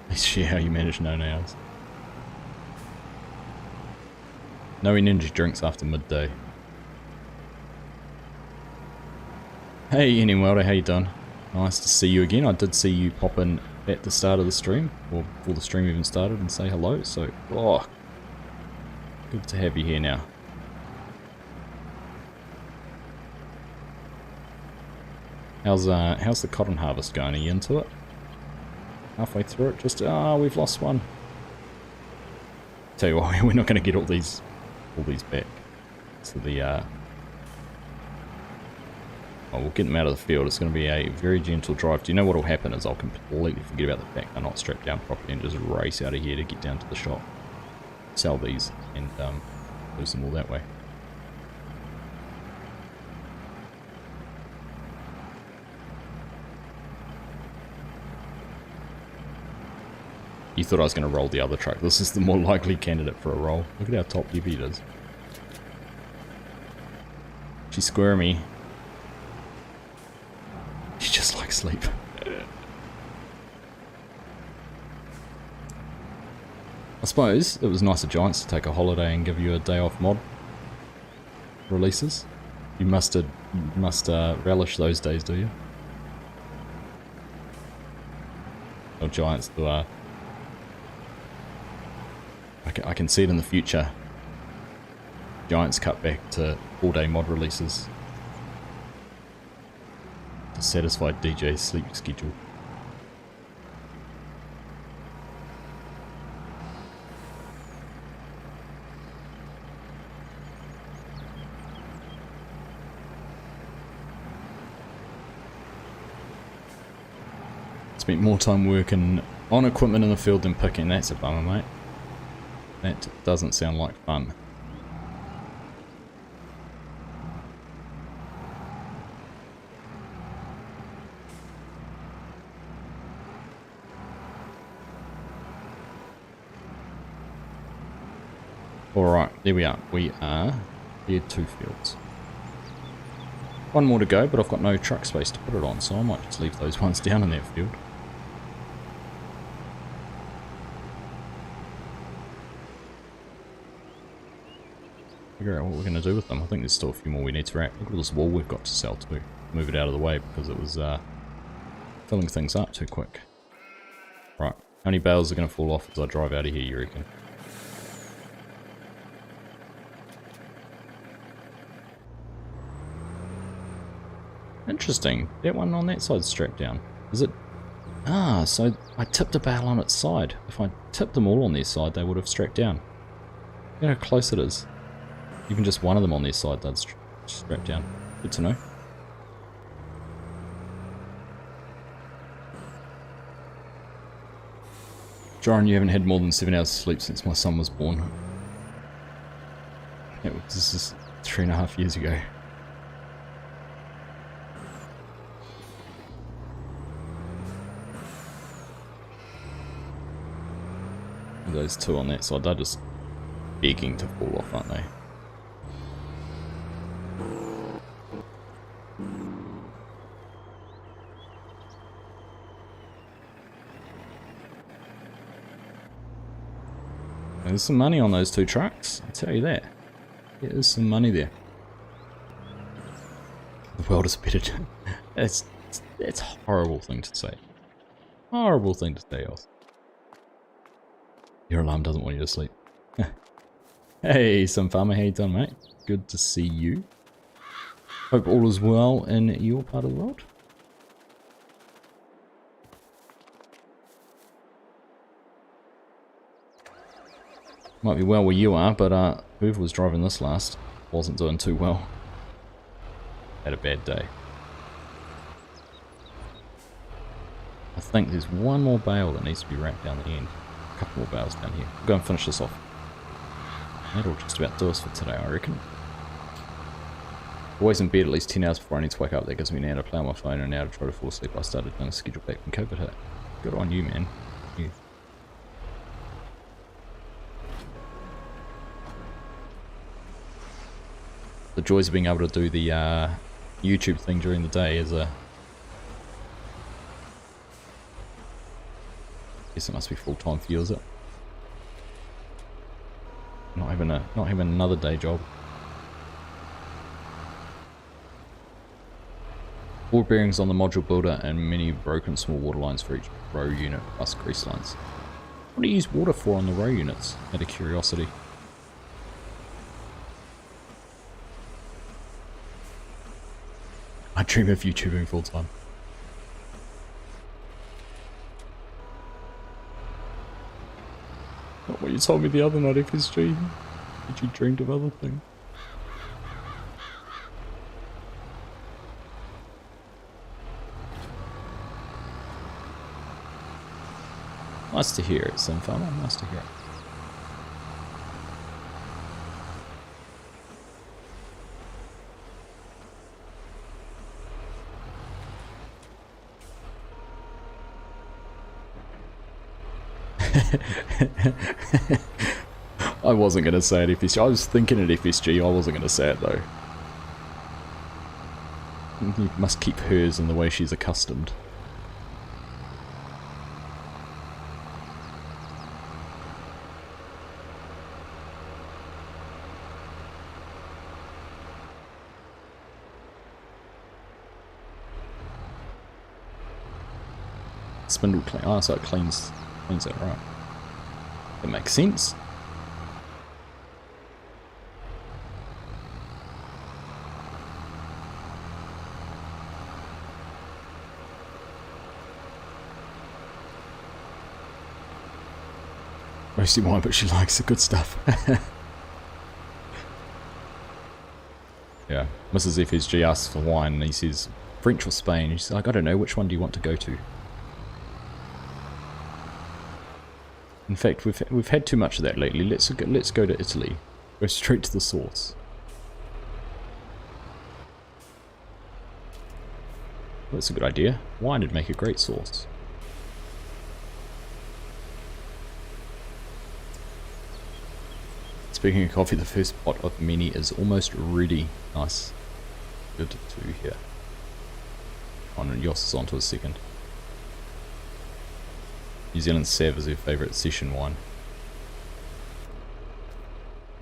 Let's share how you manage no hours. No energy drinks after midday. Hey Welder, how you doing? Nice to see you again. I did see you pop in at the start of the stream, or before the stream even started, and say hello, so good to have you here now. How's the cotton harvest going? Are you into it? Halfway through it? Just we've lost one. Tell you what, we're not going to get all these back. So we'll get them out of the field. It's going to be a very gentle drive. Do you know what will happen is I'll completely forget about the fact they're not strapped down properly and just race out of here to get down to the shop, sell these, and lose them all that way. You thought I was going to roll the other truck. This is the more likely candidate for a roll. Look at how top heavy it is. She's squirmy. She just likes sleep. I suppose it was nice of Giants to take a holiday and give you a day off mod releases. You must relish those days, do you? Or Giants do I can see it in the future. Giants cut back to all-day mod releases to satisfy DJ's sleep schedule. Spent more time working on equipment in the field than picking. That's a bummer, mate. That doesn't sound like fun. Alright, there we are. We are near 2 fields. One more to go, but I've got no truck space to put it on, so I might just leave those ones down in that field. Figure out what we're going to do with them. I think there's still a few more we need to rack. Look at this wall we've got to sell too. Move it out of the way because it was filling things up too quick. Right, how many bales are going to fall off as I drive out of here, you reckon? Interesting. That one on that side's strapped down. Is it? Ah, so I tipped a bale on its side. If I tipped them all on their side, they would have strapped down. Look how close it is. Even just one of them on their side, they'd strap down. Good to know. Joran, you haven't had more than 7 hours of sleep since my son was born. This is 3.5 years ago. Those two on that side, they're just begging to fall off, aren't they? There's some money on those two trucks, I'll tell you that. There is some money there. The world is better. That's a horrible thing to say. Horrible thing to say, Aussie. Your alarm doesn't want you to sleep. Hey, some farmer, how you doing, mate? Good to see you. Hope all is well in your part of the world. Might be well where you are, but whoever was driving this last wasn't doing too well. Had a bad day. I think there's one more bale that needs to be wrapped down the end. A couple more bales down here. We'll go and finish this off. That'll just about do us for today, I reckon. Always in bed at least 10 hours before I need to wake up. That gives me an hour to play on my phone and an hour to try to fall asleep. I started doing a schedule back when COVID hit. Good on you, man. You. The joys of being able to do the YouTube thing during the day is a... guess it must be full-time for you, is it? Not having another day job. Ball bearings on the module builder and many broken small water lines for each row unit plus grease lines. What do you use water for on the row units? Out of curiosity. I dream of YouTubing full time. Not what you told me the other night, FSG. But you dreamed of other things. Nice to hear it, Sim Farmer. Nice to hear it. I wasn't going to say it FSG. I was thinking it FSG. I wasn't going to say it though. You must keep hers in the way she's accustomed. Spindle clean. Oh, so it cleans it, right. That makes sense. Roasty wine, but she likes the good stuff. Yeah, Mrs. FSG asks for wine and he says French or Spain. She's like, I don't know, which one do you want to go to? In fact, we've had too much of that lately. Let's go to Italy. Go straight to the source. That's a good idea. Wine would make a great sauce. Speaking of coffee, the first pot of many is almost ready. Nice. Good to hear. On Yoss is on to a second. New Zealand Sav is her favourite session wine.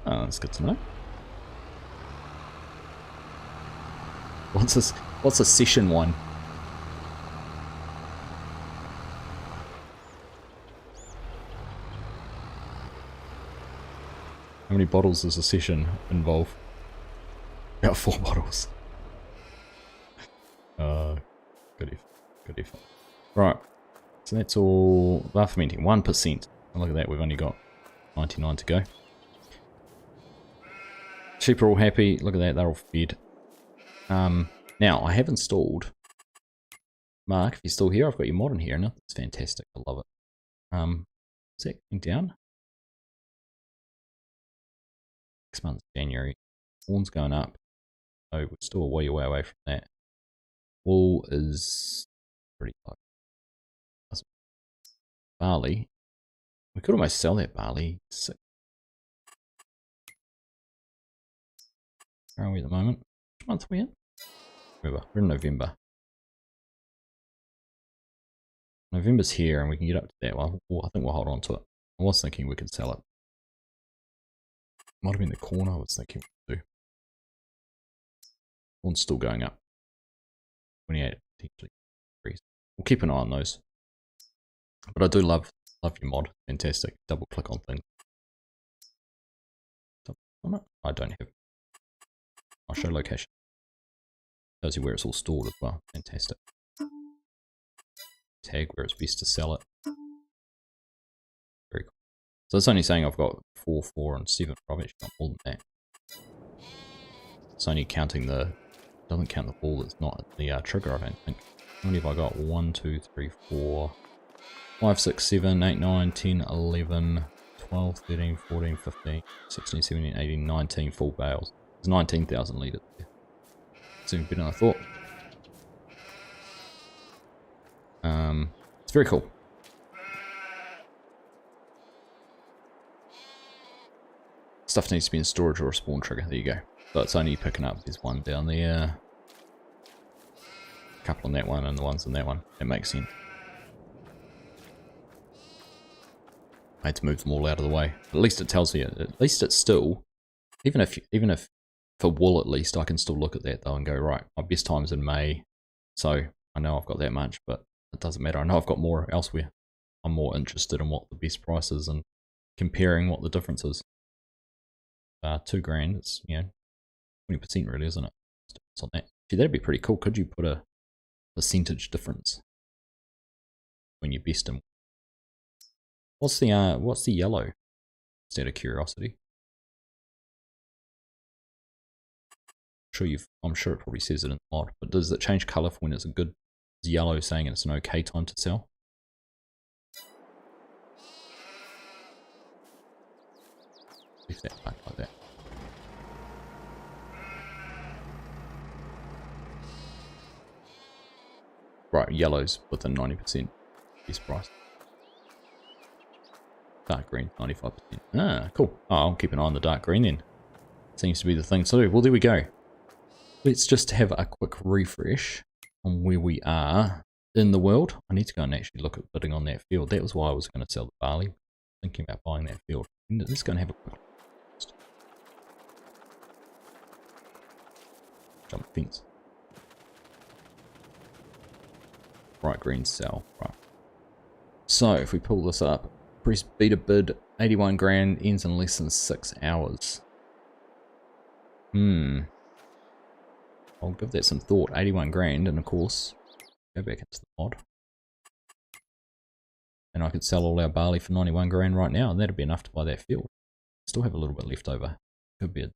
Oh, that's good to know. What's a session wine? How many bottles does a session involve? About 4 bottles. Good effort. Right. So that's all. They're fermenting 1%. And look at that, we've only got 99 to go. Sheep are all happy. Look at that, they're all fed. Now I have installed. Mark, if you're still here, I've got your mod in here. Now that's fantastic. I love it. Is that going down? 6 months, January. Corn's going up. So we're still a way away from that. Wool is pretty low. Barley We could almost sell that barley. Sick. Where are we at the moment? Which month are we in? Remember, we're in November. November's here and we can get up to that one. Well, I think we'll hold on to it. I was thinking we could sell it. Might have been the corn I was thinking we could do. Corn's still going up. 28 potentially. We'll keep an eye on those. But I do love your mod. Fantastic. Double click on things. I don't have it. I'll show location. Tells you where it's all stored as well. Fantastic. Tag where it's best to sell it. Very cool. So it's only saying I've got 4, 4, and 7. I've actually got more than that. It's only counting the... doesn't count the ball that's not the trigger, I don't think. How many have I got? 1, 2, 3, 4, 5, 6, 7, 8, 9, 10, 11, 12, 13, 14, 15, 16, 17, 18, 19 full bales. There's 19,000 litres there. Seems better than I thought. It's very cool. Stuff needs to be in storage or a spawn trigger. There you go. So it's only picking up. There's one down there. A couple on that one and the ones on that one. That makes sense. I had to move them all out of the way. At least it tells me it. At least it's still, even if for wool at least, I can still look at that though and go, right, my best time's in May. So I know I've got that much, but it doesn't matter. I know I've got more elsewhere. I'm more interested in what the best price is and comparing what the difference is. 2 grand, it's, you know, 20% really, isn't it? It's on that. Gee, that'd be pretty cool. Could you put a percentage difference when you're best and what's the yellow? Just out of curiosity. I'm sure it probably says it in the mod, but does it change colour for when it's a good yellow saying it's an okay time to sell? Leave that back like that. Right, yellow's within 90% best price. Dark green, 95%. Ah, cool. Oh, I'll keep an eye on the dark green then. Seems to be the thing to do. Well, there we go. Let's just have a quick refresh on where we are in the world. I need to go and actually look at bidding on that field. That was why I was going to sell the barley. Thinking about buying that field. Let's go and have a quick look. Jump fence. Bright green sell. Right. So if we pull this up, press B to bid, 81 grand, ends in less than 6 hours. I'll give that some thought. 81 grand, and of course, go back into the mod. And I could sell all our barley for 91 grand right now, and that'd be enough to buy that field. Still have a little bit left over. Could be a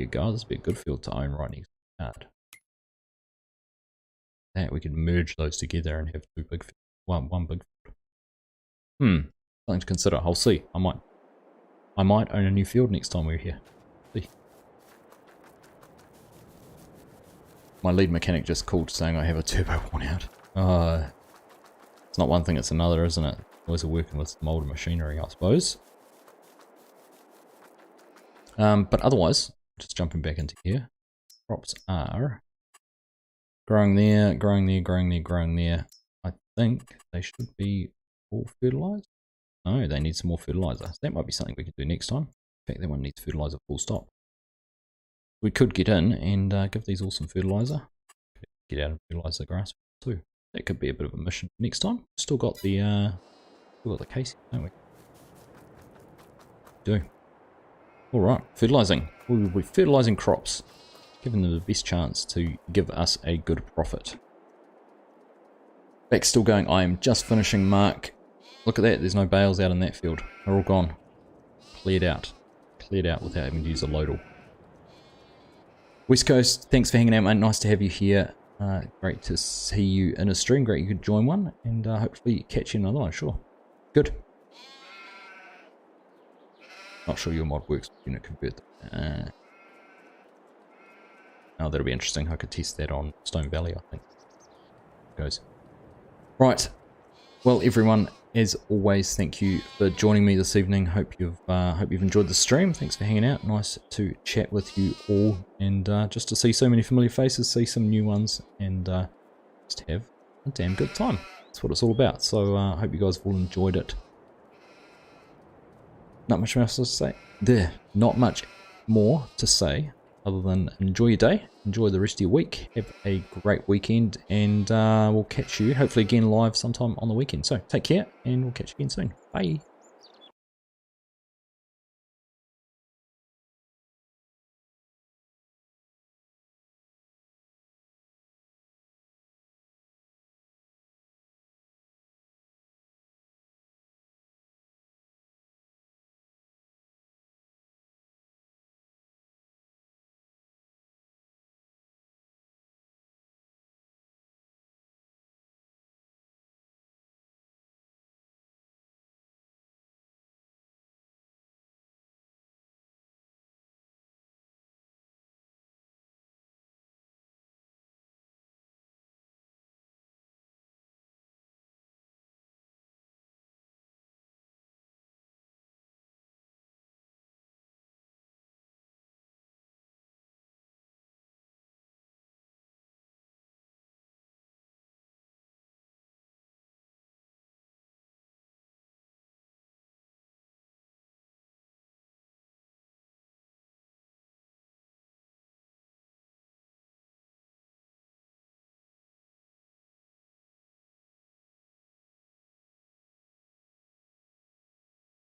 go. This would be a good field to own right next to the card. That we could merge those together and have 2 big fields. One big field. Something to consider. I'll see. I might own a new field next time we're here. See. My lead mechanic just called saying I have a turbo worn out. It's not one thing, it's another, isn't it? Always working with some older machinery, I suppose. But otherwise, just jumping back into here. Crops are growing there, growing there, growing there, growing there. I think they should be all fertilized. No, they need some more fertilizer. That might be something we can do next time. In fact, that one needs fertilizer full stop. We could get in and give these all some fertilizer. Get out and fertilize the grass too. That could be a bit of a mission next time. Still got the casing, don't we? Do. Alright, fertilizing. We'll be fertilizing crops, giving them the best chance to give us a good profit. Back still going. I am just finishing mark. Look at that, there's no bales out in that field. They're all gone. Cleared out. Cleared out without having to use a loadle. West Coast, thanks for hanging out, mate. Nice to have you here. Great to see you in a stream. Great you could join one, and hopefully catch you in another one. Sure. Good. Not sure your mod works. Unit convert. Oh, that'll be interesting. I could test that on Stone Valley, I think. Goes. Right. Well, everyone, as always, thank you for joining me this evening. Hope you've enjoyed the stream. Thanks for hanging out. Nice to chat with you all, and just to see so many familiar faces, see some new ones, and just have a damn good time. That's what it's all about. So I hope you guys have all enjoyed it. Not much else to say. Not much more to say other than enjoy your day, enjoy the rest of your week, have a great weekend, and we'll catch you hopefully again live sometime on the weekend. So take care, and we'll catch you again soon. Bye.